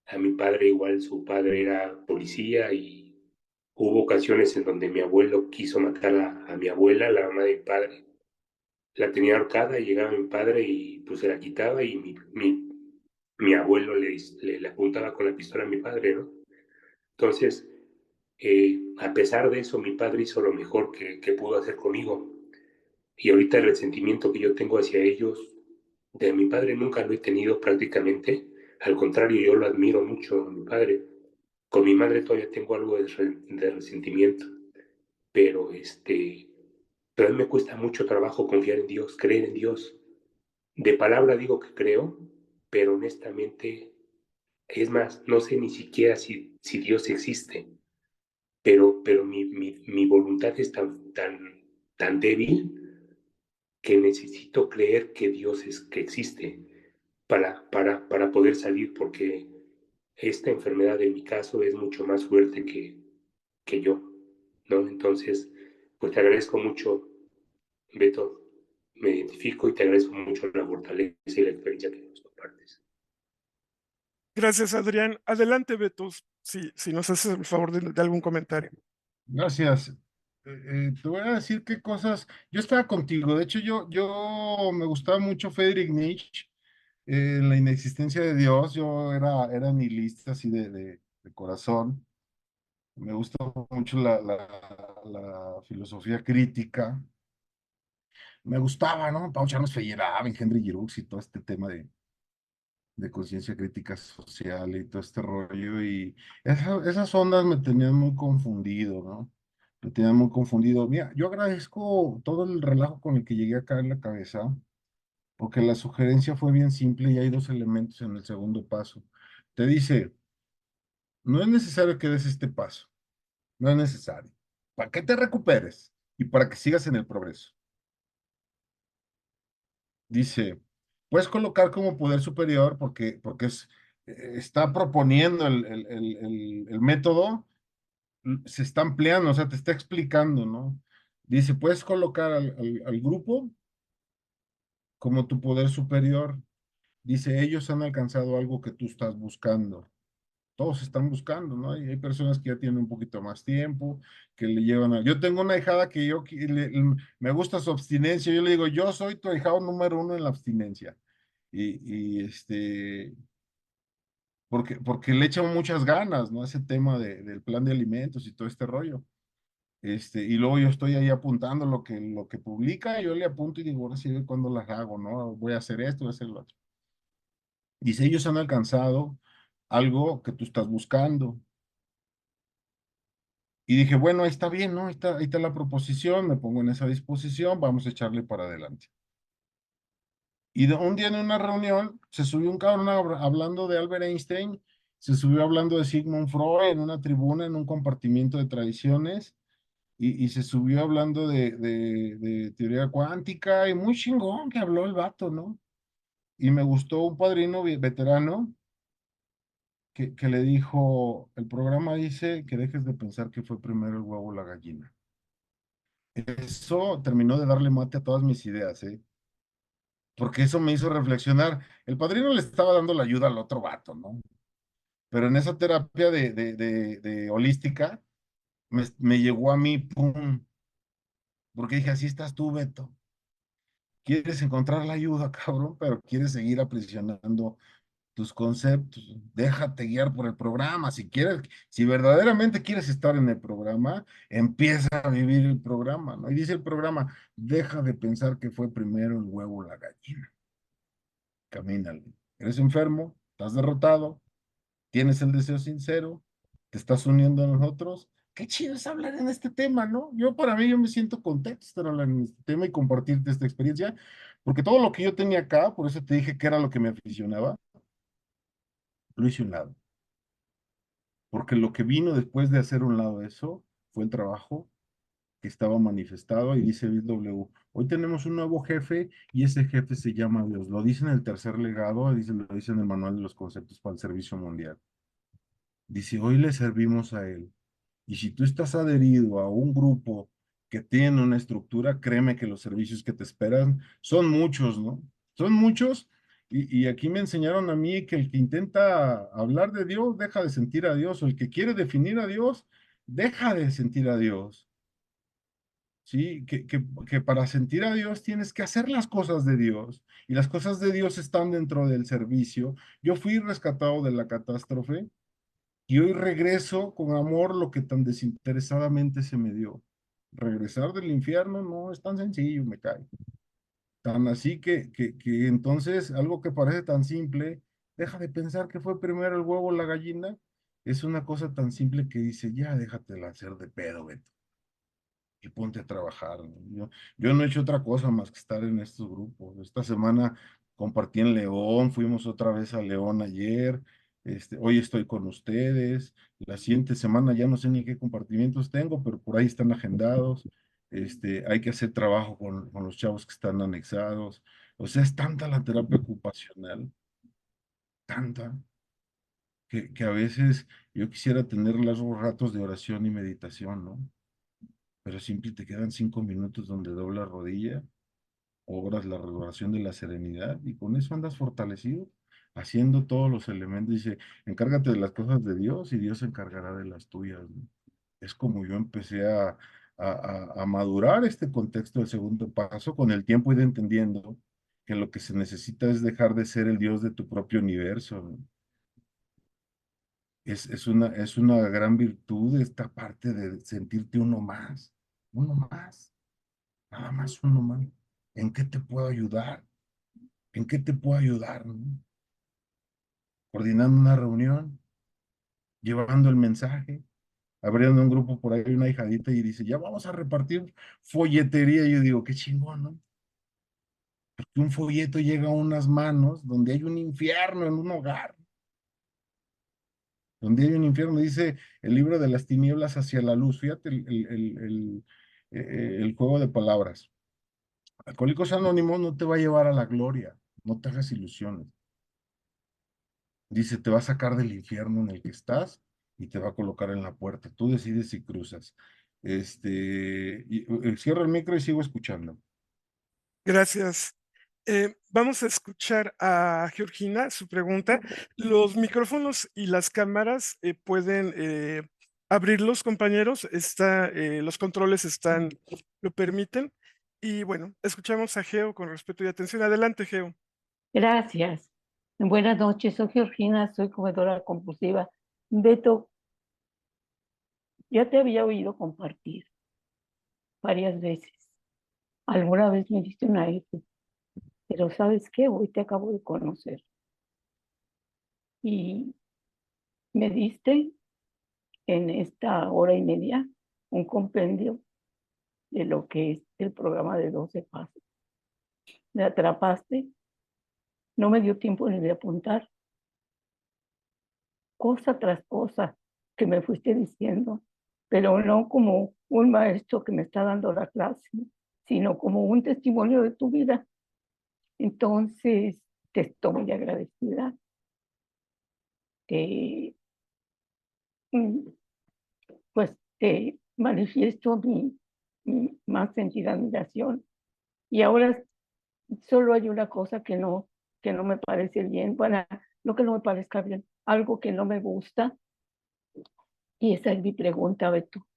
A mi padre igual, su padre era policía y hubo ocasiones en donde mi abuelo quiso matar a mi abuela, la mamá de mi padre. La tenía ahorcada y llegaba mi padre y pues se la quitaba y mi abuelo le apuntaba con la pistola a mi padre, ¿no? Entonces, a pesar de eso, mi padre hizo lo mejor que pudo hacer conmigo. Y ahorita el resentimiento que yo tengo hacia ellos, de mi padre nunca lo he tenido prácticamente. Al contrario, yo lo admiro mucho a mi padre. Con mi madre todavía tengo algo de resentimiento, pero pero a mí me cuesta mucho trabajo confiar en Dios, creer en Dios. De palabra digo que creo, pero honestamente, es más, no sé ni siquiera si Dios existe. pero mi voluntad es tan débil que necesito creer que Dios que existe para poder salir, porque esta enfermedad en mi caso es mucho más fuerte que yo, ¿no? Entonces, pues te agradezco mucho, Beto, me identifico y te agradezco mucho la fortaleza y la experiencia que nos compartes. Gracias, Adrián. Adelante, Beto, si nos haces el favor de algún comentario. Gracias. Te voy a decir qué cosas. Yo estaba contigo. De hecho, yo me gustaba mucho Friedrich Nietzsche, la inexistencia de Dios. Yo era nihilista así de corazón. Me gusta mucho la filosofía crítica. Me gustaba, ¿no? Pau Charles Feyerabend, Henry Giroux y todo este tema de conciencia crítica social y todo este rollo. Y esas ondas me tenían muy confundido, ¿no? Me tenían muy confundido. Mira, yo agradezco todo el relajo con el que llegué acá en la cabeza, porque la sugerencia fue bien simple y hay dos elementos en el segundo paso. Te dice, no es necesario que des este paso, no es necesario. Para que te recuperes y para que sigas en el progreso. Dice, puedes colocar como poder superior porque está proponiendo el método, se está ampliando, o sea, te está explicando, ¿no? Dice, puedes colocar al grupo como tu poder superior. Dice, ellos han alcanzado algo que tú estás buscando. Todos están buscando, ¿no? Y hay personas que ya tienen un poquito más tiempo, que le llevan a... Yo tengo una ahijada que me gusta su abstinencia. Yo le digo, yo soy tu ahijado número uno en la abstinencia. Porque le echan muchas ganas, ¿no? Ese tema del plan de alimentos y todo este rollo. Y luego yo estoy ahí apuntando lo que publica, yo le apunto y digo, ahora sí, cuándo las hago, ¿no? Voy a hacer esto, voy a hacer lo otro. Dice, ellos han alcanzado algo que tú estás buscando. Y dije, bueno, ahí está bien, ¿no? Ahí está la proposición, me pongo en esa disposición, vamos a echarle para adelante. Y un día en una reunión se subió un cabrón hablando de Albert Einstein, se subió hablando de Sigmund Freud en una tribuna, en un compartimiento de tradiciones, y se subió hablando de teoría cuántica, y muy chingón que habló el vato, ¿no? Y me gustó un padrino veterano que le dijo, el programa dice que dejes de pensar que fue primero el huevo o la gallina. Eso terminó de darle mate a todas mis ideas, ¿eh? Porque eso me hizo reflexionar. El padrino le estaba dando la ayuda al otro vato, ¿no? Pero en esa terapia de holística, me llegó a mí, ¡pum! Porque dije, así estás tú, Beto. Quieres encontrar la ayuda, cabrón, pero quieres seguir aprisionando tus conceptos. Déjate guiar por el programa. Si quieres, si verdaderamente quieres estar en el programa, empieza a vivir el programa, ¿no? Y dice el programa, deja de pensar que fue primero el huevo o la gallina. Camínale. Eres enfermo, estás derrotado, tienes el deseo sincero, te estás uniendo a nosotros. Qué chido es hablar en este tema, ¿no? Para mí, yo me siento contento de estar hablando en este tema y compartirte esta experiencia, porque todo lo que yo tenía acá, por eso te dije que era lo que me aficionaba, lo hice a un lado. Porque lo que vino después de hacer a un lado eso fue el trabajo que estaba manifestado y dice Bill W. Hoy tenemos un nuevo jefe y ese jefe se llama Dios. Lo dice en el tercer legado, lo dice en el manual de los conceptos para el servicio mundial. Dice, hoy le servimos a él. Y si tú estás adherido a un grupo que tiene una estructura, créeme que los servicios que te esperan son muchos, ¿no? Son muchos. Y aquí me enseñaron a mí que el que intenta hablar de Dios deja de sentir a Dios, o el que quiere definir a Dios deja de sentir a Dios. Sí, que para sentir a Dios tienes que hacer las cosas de Dios y las cosas de Dios están dentro del servicio. Yo fui rescatado de la catástrofe y hoy regreso con amor lo que tan desinteresadamente se me dio. Regresar del infierno no es tan sencillo, me cae. Tan así que entonces algo que parece tan simple, deja de pensar que fue primero el huevo o la gallina, es una cosa tan simple que dice, ya déjate hacer de pedo, Beto, y ponte a trabajar, ¿no? Yo no he hecho otra cosa más que estar en estos grupos. Esta semana compartí en León, fuimos otra vez a León ayer, Hoy estoy con ustedes, la siguiente semana ya no sé ni qué compartimientos tengo, pero por ahí están agendados. Hay que hacer trabajo con los chavos que están anexados. O sea, es tanta la terapia ocupacional, tanta, que a veces yo quisiera tener largos ratos de oración y meditación, ¿no? Pero siempre te quedan 5 minutos donde doblas rodilla, obras la oración de la serenidad y con eso andas fortalecido, haciendo todos los elementos. Dice, encárgate de las cosas de Dios y Dios se encargará de las tuyas, ¿no? Es como yo empecé a madurar este contexto del segundo paso. Con el tiempo, ir entendiendo que lo que se necesita es dejar de ser el Dios de tu propio universo, ¿no? Es una gran virtud esta parte de sentirte uno más, nada más uno más. ¿En qué te puedo ayudar? ¿En qué te puedo ayudar, no? Coordinando una reunión, llevando el mensaje, abriendo un grupo por ahí, una hijadita y dice, ya vamos a repartir folletería. Y yo digo, qué chingón, ¿no? Porque un folleto llega a unas manos donde hay un infierno en un hogar, donde hay un infierno, dice el libro de las tinieblas hacia la luz. Fíjate el juego de palabras. Alcohólicos Anónimos no te va a llevar a la gloria, no te hagas ilusiones. Dice, te va a sacar del infierno en el que estás y te va a colocar en la puerta. Tú decides si cruzas. Cierro el micro y sigo escuchando. Gracias. Vamos a escuchar a Georgina, su pregunta. Los micrófonos y las cámaras pueden abrirlos, compañeros. Los controles lo permiten. Y bueno, escuchamos a Geo con respeto y atención. Adelante, Geo. Gracias. Buenas noches, soy Georgina, soy comedora compulsiva. Beto, ya te había oído compartir varias veces. Alguna vez me diste una F, pero ¿sabes qué? Hoy te acabo de conocer. Y me diste en esta hora y media un compendio de lo que es el programa de 12 pasos. Me atrapaste, no me dio tiempo ni de apuntar, cosa tras cosa que me fuiste diciendo, pero no como un maestro que me está dando la clase, sino como un testimonio de tu vida. Entonces, te estoy muy agradecida. Te, pues te manifiesto mi más sentida admiración. Y ahora solo hay una cosa que no me parece bien, bueno, no que no me parezca bien, algo que no me gusta, y esa es mi pregunta, Beto.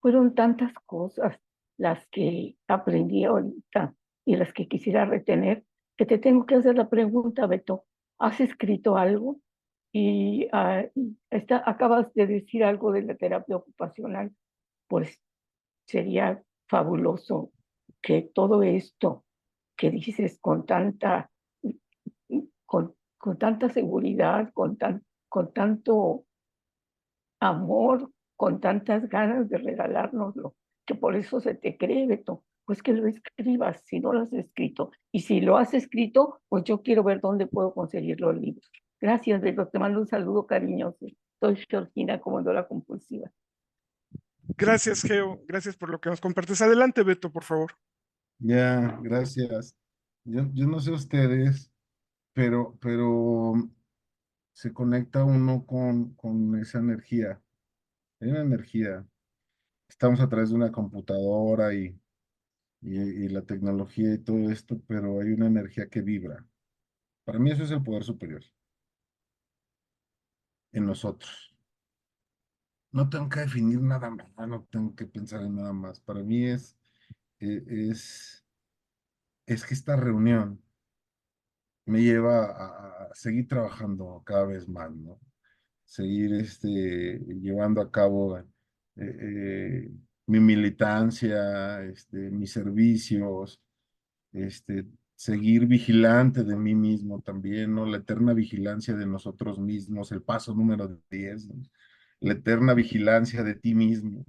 Fueron tantas cosas las que aprendí ahorita y las que quisiera retener, que te tengo que hacer la pregunta, Beto. ¿Has escrito algo? Y acabas de decir algo de la terapia ocupacional. Pues sería fabuloso que todo esto que dices con tanta seguridad, con tanto amor, con tantas ganas de regalárnoslo, que por eso se te cree, Beto, pues que lo escribas si no lo has escrito. Y si lo has escrito, pues yo quiero ver dónde puedo conseguir los libros. Gracias, Beto, te mando un saludo cariñoso. Soy Georgina, comedora compulsiva. Gracias, Geo. Gracias por lo que nos compartes. Adelante, Beto, por favor. Ya, gracias. Yo no sé ustedes, pero se conecta uno con esa energía. Hay una energía. Estamos a través de una computadora y la tecnología y todo esto, pero hay una energía que vibra. Para mí eso es el poder superior en nosotros. No tengo que definir nada más, no tengo que pensar en nada más. Para mí eh, es, es que esta reunión me lleva a seguir trabajando cada vez más, ¿no? Seguir llevando a cabo mi militancia, mis servicios, seguir vigilante de mí mismo también, ¿no? La eterna vigilancia de nosotros mismos, el paso número 10, ¿no? La eterna vigilancia de ti mismo,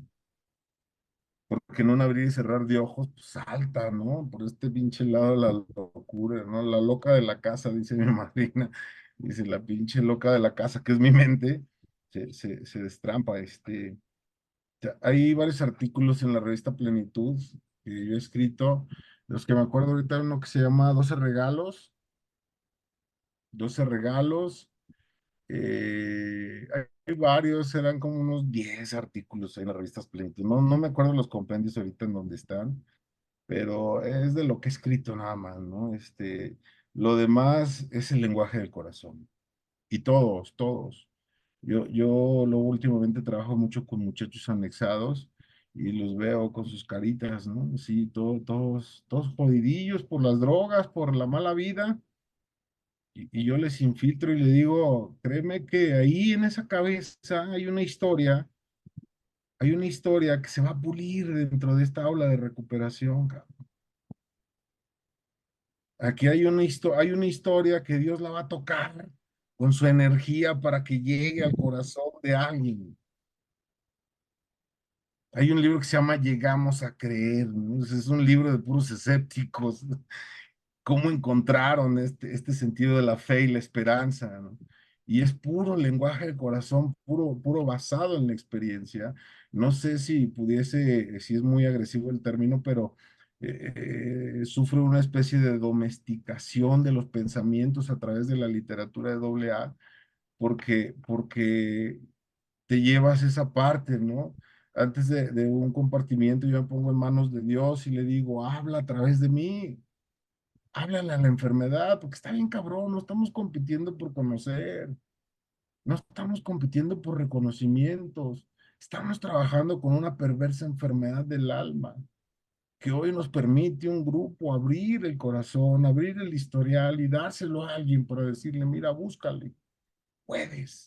porque en un abrir y cerrar de ojos, pues salta, ¿no? Por este pinche lado de la locura, ¿no? La loca de la casa, dice mi madrina. Dice, la pinche loca de la casa, que es mi mente, se destrampa. Hay varios artículos en la revista Plenitud que yo he escrito, de los que me acuerdo ahorita, hay uno que se llama 12 regalos, 12 regalos, hay varios, eran como unos 10 artículos en las revistas Plenitud, no me acuerdo los compendios ahorita en dónde están, pero es de lo que he escrito nada más, ¿no? Lo demás es el lenguaje del corazón. Y todos. Yo luego últimamente trabajo mucho con muchachos anexados y los veo con sus caritas, ¿no? Sí, todos jodidillos por las drogas, por la mala vida. Y yo les infiltro y le digo, créeme que ahí en esa cabeza hay una historia que se va a pulir dentro de esta aula de recuperación, cabrón. Aquí hay una historia que Dios la va a tocar con su energía para que llegue al corazón de alguien. Hay un libro que se llama Llegamos a creer, ¿no? Es un libro de puros escépticos. Cómo encontraron este sentido de la fe y la esperanza, ¿no? Y es puro lenguaje del corazón, puro basado en la experiencia. No sé si pudiese, si es muy agresivo el término, pero sufre una especie de domesticación de los pensamientos a través de la literatura de doble A, porque te llevas esa parte, ¿no? Antes de un compartimiento, yo me pongo en manos de Dios y le digo, habla a través de mí, háblale a la enfermedad, porque está bien cabrón, no estamos compitiendo por conocer, no estamos compitiendo por reconocimientos, estamos trabajando con una perversa enfermedad del alma, que hoy nos permite un grupo abrir el corazón, abrir el historial y dárselo a alguien para decirle, mira, búscale, puedes.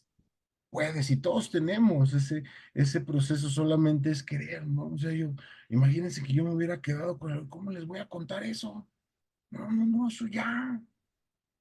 Puedes, y todos tenemos ese proceso, solamente es querer, ¿no? O sea, imagínense que yo me hubiera quedado con el, ¿cómo les voy a contar eso? No, eso ya.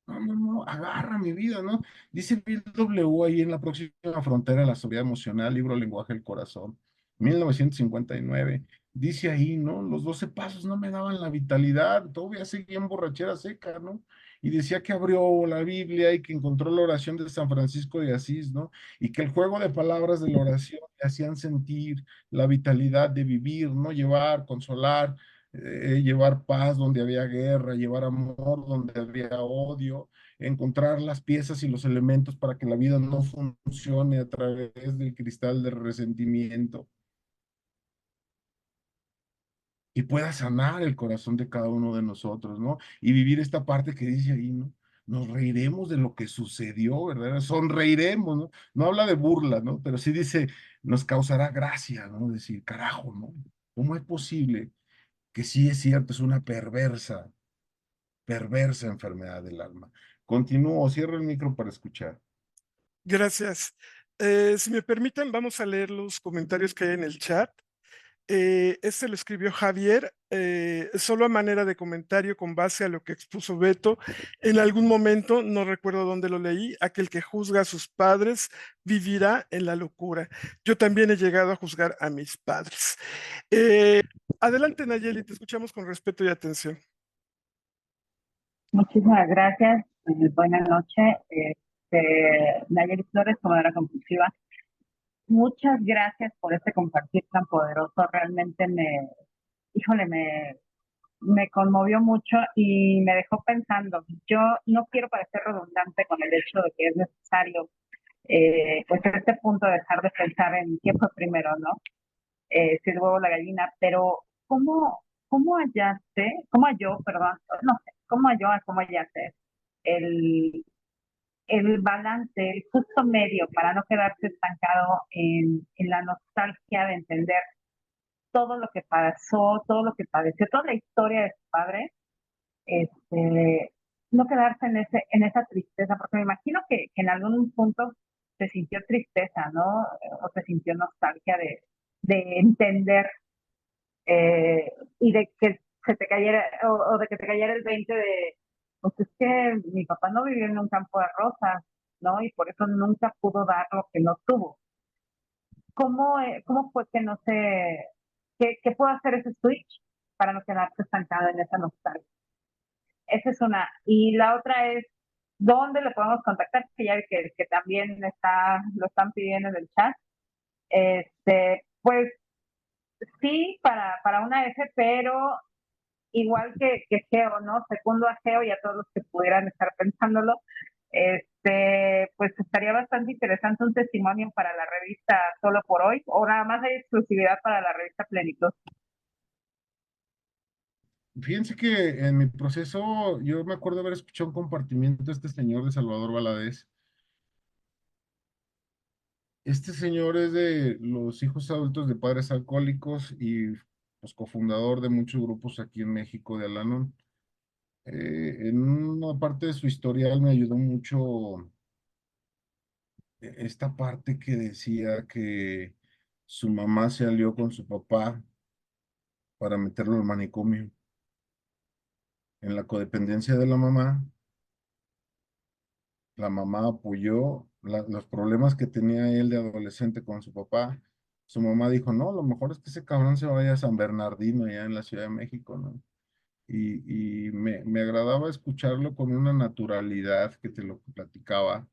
No, agarra mi vida, ¿no? Dice Bill W. ahí en La próxima frontera de la sobriedad emocional, libro Lenguaje del Corazón, 1959. Dice ahí, ¿no? Los 12 pasos no me daban la vitalidad, todavía seguía en borrachera seca, ¿no? Y decía que abrió la Biblia y que encontró la oración de San Francisco de Asís, ¿no? Y que el juego de palabras de la oración le hacían sentir la vitalidad de vivir, ¿no? Llevar, consolar, llevar paz donde había guerra, llevar amor donde había odio, encontrar las piezas y los elementos para que la vida no funcione a través del cristal del resentimiento y pueda sanar el corazón de cada uno de nosotros, ¿no? Y vivir esta parte que dice ahí, ¿no? Nos reiremos de lo que sucedió, ¿verdad? Sonreiremos, ¿no? No habla de burla, ¿no? Pero sí dice, nos causará gracia, ¿no? Decir, carajo, ¿no? ¿Cómo es posible que sí es cierto, es una perversa enfermedad del alma? Continúo, cierro el micro para escuchar. Gracias. Si me permiten, vamos a leer los comentarios que hay en el chat. Este lo escribió Javier, solo a manera de comentario con base a lo que expuso Beto. En algún momento, no recuerdo dónde lo leí, aquel que juzga a sus padres vivirá en la locura. Yo también he llegado a juzgar a mis padres. Adelante, Nayeli, te escuchamos con respeto y atención. Muchísimas gracias. Buenas noches. Nayeli Flores, tomadora compulsiva. Muchas gracias por este compartir tan poderoso. Realmente híjole, me conmovió mucho y me dejó pensando. Yo no quiero parecer redundante con el hecho de que es necesario, pues en este punto dejar de pensar en quién fue primero, ¿no? Si el huevo o la gallina, pero ¿cómo halló, perdón, no sé, cómo hallaste el, el balance, el justo medio para no quedarse estancado en la nostalgia de entender todo lo que pasó, todo lo que padeció, toda la historia de su padre, no quedarse en esa tristeza, porque me imagino que en algún punto se sintió tristeza, ¿no? O se sintió nostalgia de entender y de que se te cayera, o de que te cayera el 20 de, pues es que mi papá no vivió en un campo de rosas, ¿no? Y por eso nunca pudo dar lo que no tuvo. ¿Cómo fue que no se, qué puedo hacer ese switch para no quedarse estancada en esa nostalgia? Esa es una. Y la otra es, ¿Dónde le podemos contactar? Que ya vi que también lo están pidiendo en el chat. Pues sí, para una F, pero igual que Geo, ¿no? Segundo a Geo y a todos los que pudieran estar pensándolo, pues estaría bastante interesante un testimonio para la revista Solo por Hoy, o nada más hay exclusividad para la revista Plenitud. Fíjense que en mi proceso, yo me acuerdo haber escuchado un compartimiento de este señor de Salvador Valadez. Este señor es de los hijos adultos de padres alcohólicos y pues cofundador de muchos grupos aquí en México de Al-Anon. En una parte de su historial me ayudó mucho esta parte que decía que su mamá se alió con su papá para meterlo al manicomio. En la codependencia de la mamá apoyó los problemas que tenía él de adolescente con su papá. Su mamá dijo, no, lo mejor es que ese cabrón se vaya a San Bernardino, allá en la Ciudad de México, ¿no? Y me agradaba escucharlo con una naturalidad que te lo platicaba,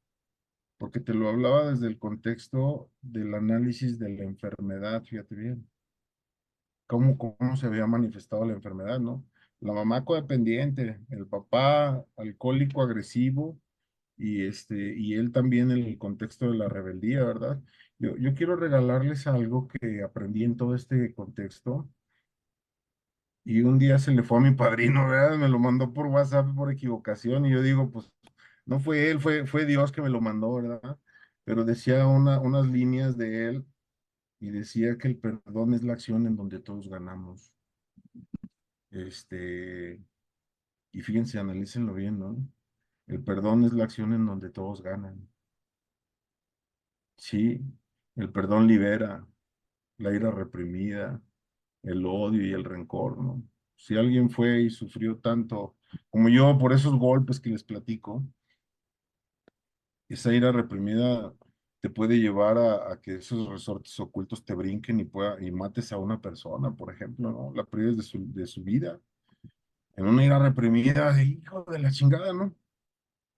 porque te lo hablaba desde el contexto del análisis de la enfermedad, fíjate bien, cómo se había manifestado la enfermedad, ¿no? La mamá codependiente, el papá alcohólico agresivo, y él también en el contexto de la rebeldía, ¿verdad? Yo quiero regalarles algo que aprendí en todo este contexto y un día se le fue a mi padrino, ¿verdad? Me lo mandó por WhatsApp por equivocación y yo digo, pues no fue él, fue Dios que me lo mandó, ¿verdad? Pero decía unas líneas de él y decía que el perdón es la acción en donde todos ganamos. Este, y fíjense, analícenlo bien, ¿no? El perdón es la acción en donde todos ganan. Sí, el perdón libera la ira reprimida, el odio y el rencor, ¿no? Si alguien fue y sufrió tanto como yo por esos golpes que les platico, esa ira reprimida te puede llevar a que esos resortes ocultos te brinquen y mates a una persona, por ejemplo, ¿no? La prives de su vida. En una ira reprimida, hijo de la chingada, ¿no?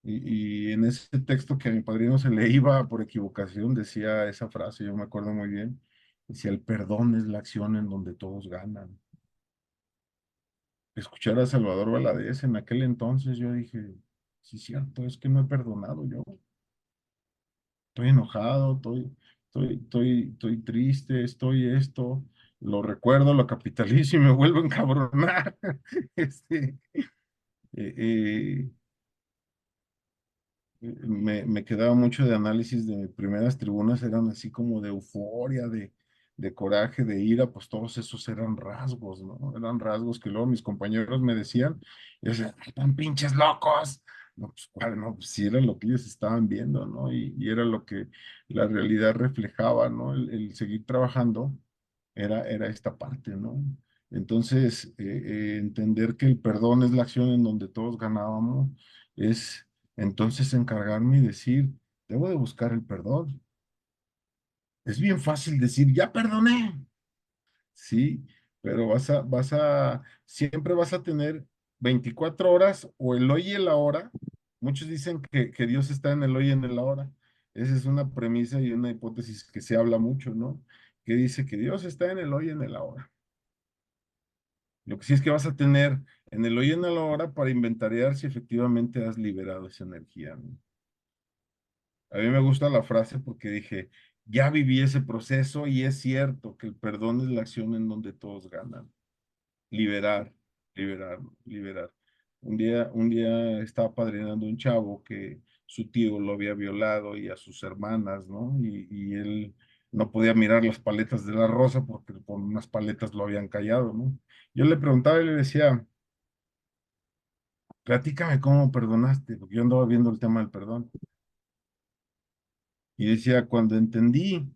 Y en ese texto que a mi padrino se le iba por equivocación, decía esa frase, yo me acuerdo muy bien, decía, el perdón es la acción en donde todos ganan. Escuchar a Salvador Valadez en aquel entonces, yo dije, sí, cierto, es que no he perdonado yo. Estoy enojado, estoy triste, estoy esto, lo recuerdo, lo capitalizo y me vuelvo a encabronar. Este, eh, eh, me quedaba mucho de análisis de mis primeras tribunas, eran así como de euforia, de coraje, de ira, pues todos esos eran rasgos, ¿no? Eran rasgos que luego mis compañeros me decían, y yo decía, están pinches locos. No, pues, ¿cuál? No, pues sí era lo que ellos estaban viendo, ¿no? Y era lo que la realidad reflejaba, ¿no? El seguir trabajando era esta parte, ¿no? Entonces, entender que el perdón es la acción en donde todos ganábamos, es entonces encargarme y decir, debo de buscar el perdón. Es bien fácil decir, ya perdoné, sí, pero siempre vas a tener 24 horas o el hoy y el ahora. Muchos dicen que Dios está en el hoy y en el ahora. Esa es una premisa y una hipótesis que se habla mucho, ¿no? Que dice que Dios está en el hoy y en el ahora. Lo que sí es que vas a tener en el hoy y en el ahora para inventariar si efectivamente has liberado esa energía, ¿no? A mí me gusta la frase porque dije, ya viví ese proceso y es cierto que el perdón es la acción en donde todos ganan. Liberar, liberar, liberar. Un día estaba padrinando un chavo que su tío lo había violado y a sus hermanas, ¿no? Y él no podía mirar las paletas de la rosa porque con unas paletas lo habían callado, ¿no? Yo le preguntaba y le decía, platícame cómo perdonaste, porque yo andaba viendo el tema del perdón. Y decía, cuando entendí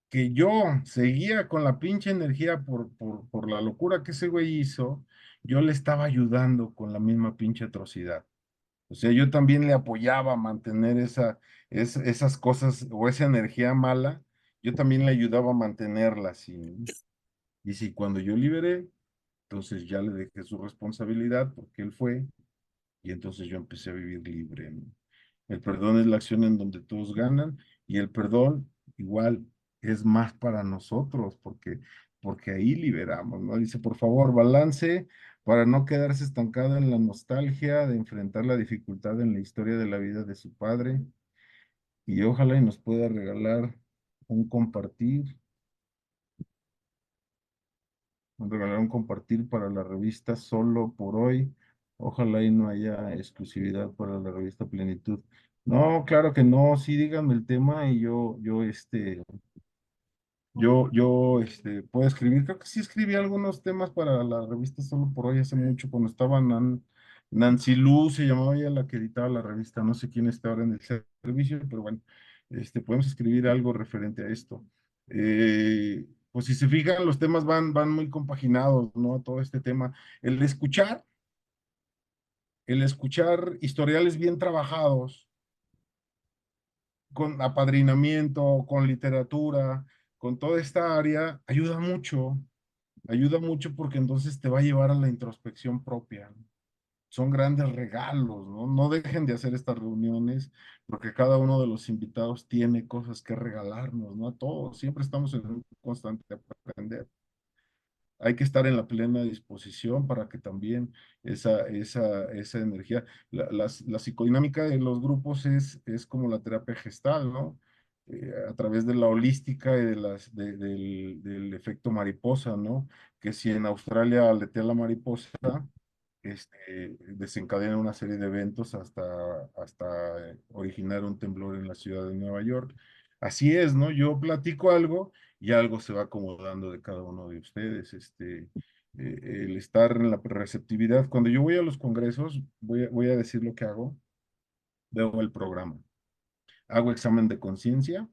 que yo seguía con la pinche energía por la locura que ese güey hizo, yo le estaba ayudando con la misma pinche atrocidad. O sea, yo también le apoyaba a mantener esas cosas o esa energía mala, yo también le ayudaba a mantenerla así. Y si cuando yo liberé, entonces ya le dejé su responsabilidad porque él fue. Y entonces yo empecé a vivir libre, ¿no? El perdón es la acción en donde todos ganan y el perdón igual es más para nosotros porque ahí liberamos, ¿no? Dice, por favor, balance para no quedarse estancado en la nostalgia de enfrentar la dificultad en la historia de la vida de su padre y ojalá y nos pueda regalar un compartir, un compartir para la revista Solo por hoy. Ojalá y no haya exclusividad para la revista Plenitud. No, claro que no, sí díganme el tema y puedo escribir. Creo que sí escribí algunos temas para la revista Solo por hoy hace mucho, cuando estaba Nancy Lu, se llamaba ella la que editaba la revista, no sé quién está ahora en el servicio, pero bueno, podemos escribir algo referente a esto. Pues si se fijan, los temas van muy compaginados, ¿no? A todo este tema. El escuchar, el escuchar historiales bien trabajados, con apadrinamiento, con literatura, con toda esta área, ayuda mucho porque entonces te va a llevar a la introspección propia. Son grandes regalos, ¿no? No dejen de hacer estas reuniones porque cada uno de los invitados tiene cosas que regalarnos, ¿no? A todos, siempre estamos en un constante aprender. Hay que estar en la plena disposición para que también esa energía, la psicodinámica de los grupos es como la terapia gestal, ¿no? A través de la holística y del efecto mariposa, ¿no? Que si en Australia aletea la mariposa, desencadena una serie de eventos hasta originar un temblor en la ciudad de Nueva York. Así es, ¿no? Yo platico algo y algo se va acomodando de cada uno de ustedes. El estar en la receptividad. Cuando yo voy a los congresos, voy a decir lo que hago, veo el programa, hago examen de conciencia,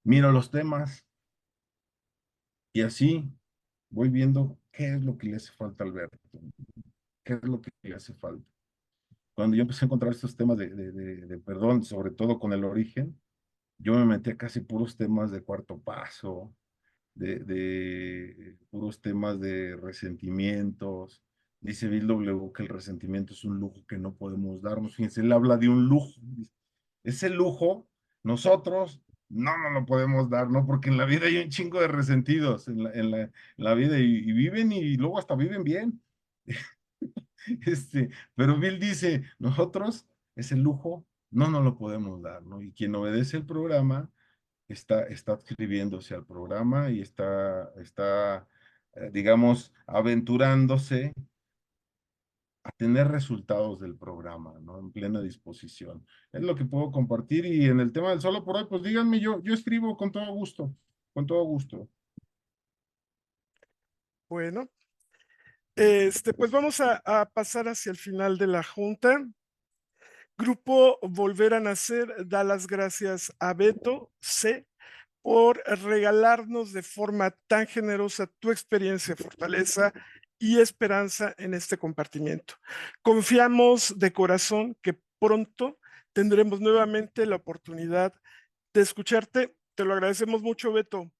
miro los temas y así voy viendo qué es lo que le hace falta a Alberto, qué es lo que le hace falta. Cuando yo empecé a encontrar estos temas de perdón, sobre todo con el origen, yo me metí a casi puros temas de cuarto paso, de puros temas de resentimientos. Dice Bill W. que el resentimiento es un lujo que no podemos darnos. Fíjense, él habla de un lujo. Ese lujo, nosotros no lo podemos dar, ¿no? Porque en la vida hay un chingo de resentidos en la vida y viven y luego hasta viven bien. Pero Bill dice, nosotros ese lujo no nos lo podemos dar, ¿no? Y quien obedece el programa está adscribiéndose al programa y digamos, aventurándose a tener resultados del programa, ¿no? En plena disposición. Es lo que puedo compartir y en el tema del solo por hoy, pues díganme, yo escribo con todo gusto, con todo gusto. Bueno, pues vamos a pasar hacia el final de la junta. Grupo Volver a Nacer da las gracias a Beto C. por regalarnos de forma tan generosa tu experiencia, fortaleza y esperanza en este compartimiento. Confiamos de corazón que pronto tendremos nuevamente la oportunidad de escucharte. Te lo agradecemos mucho, Beto.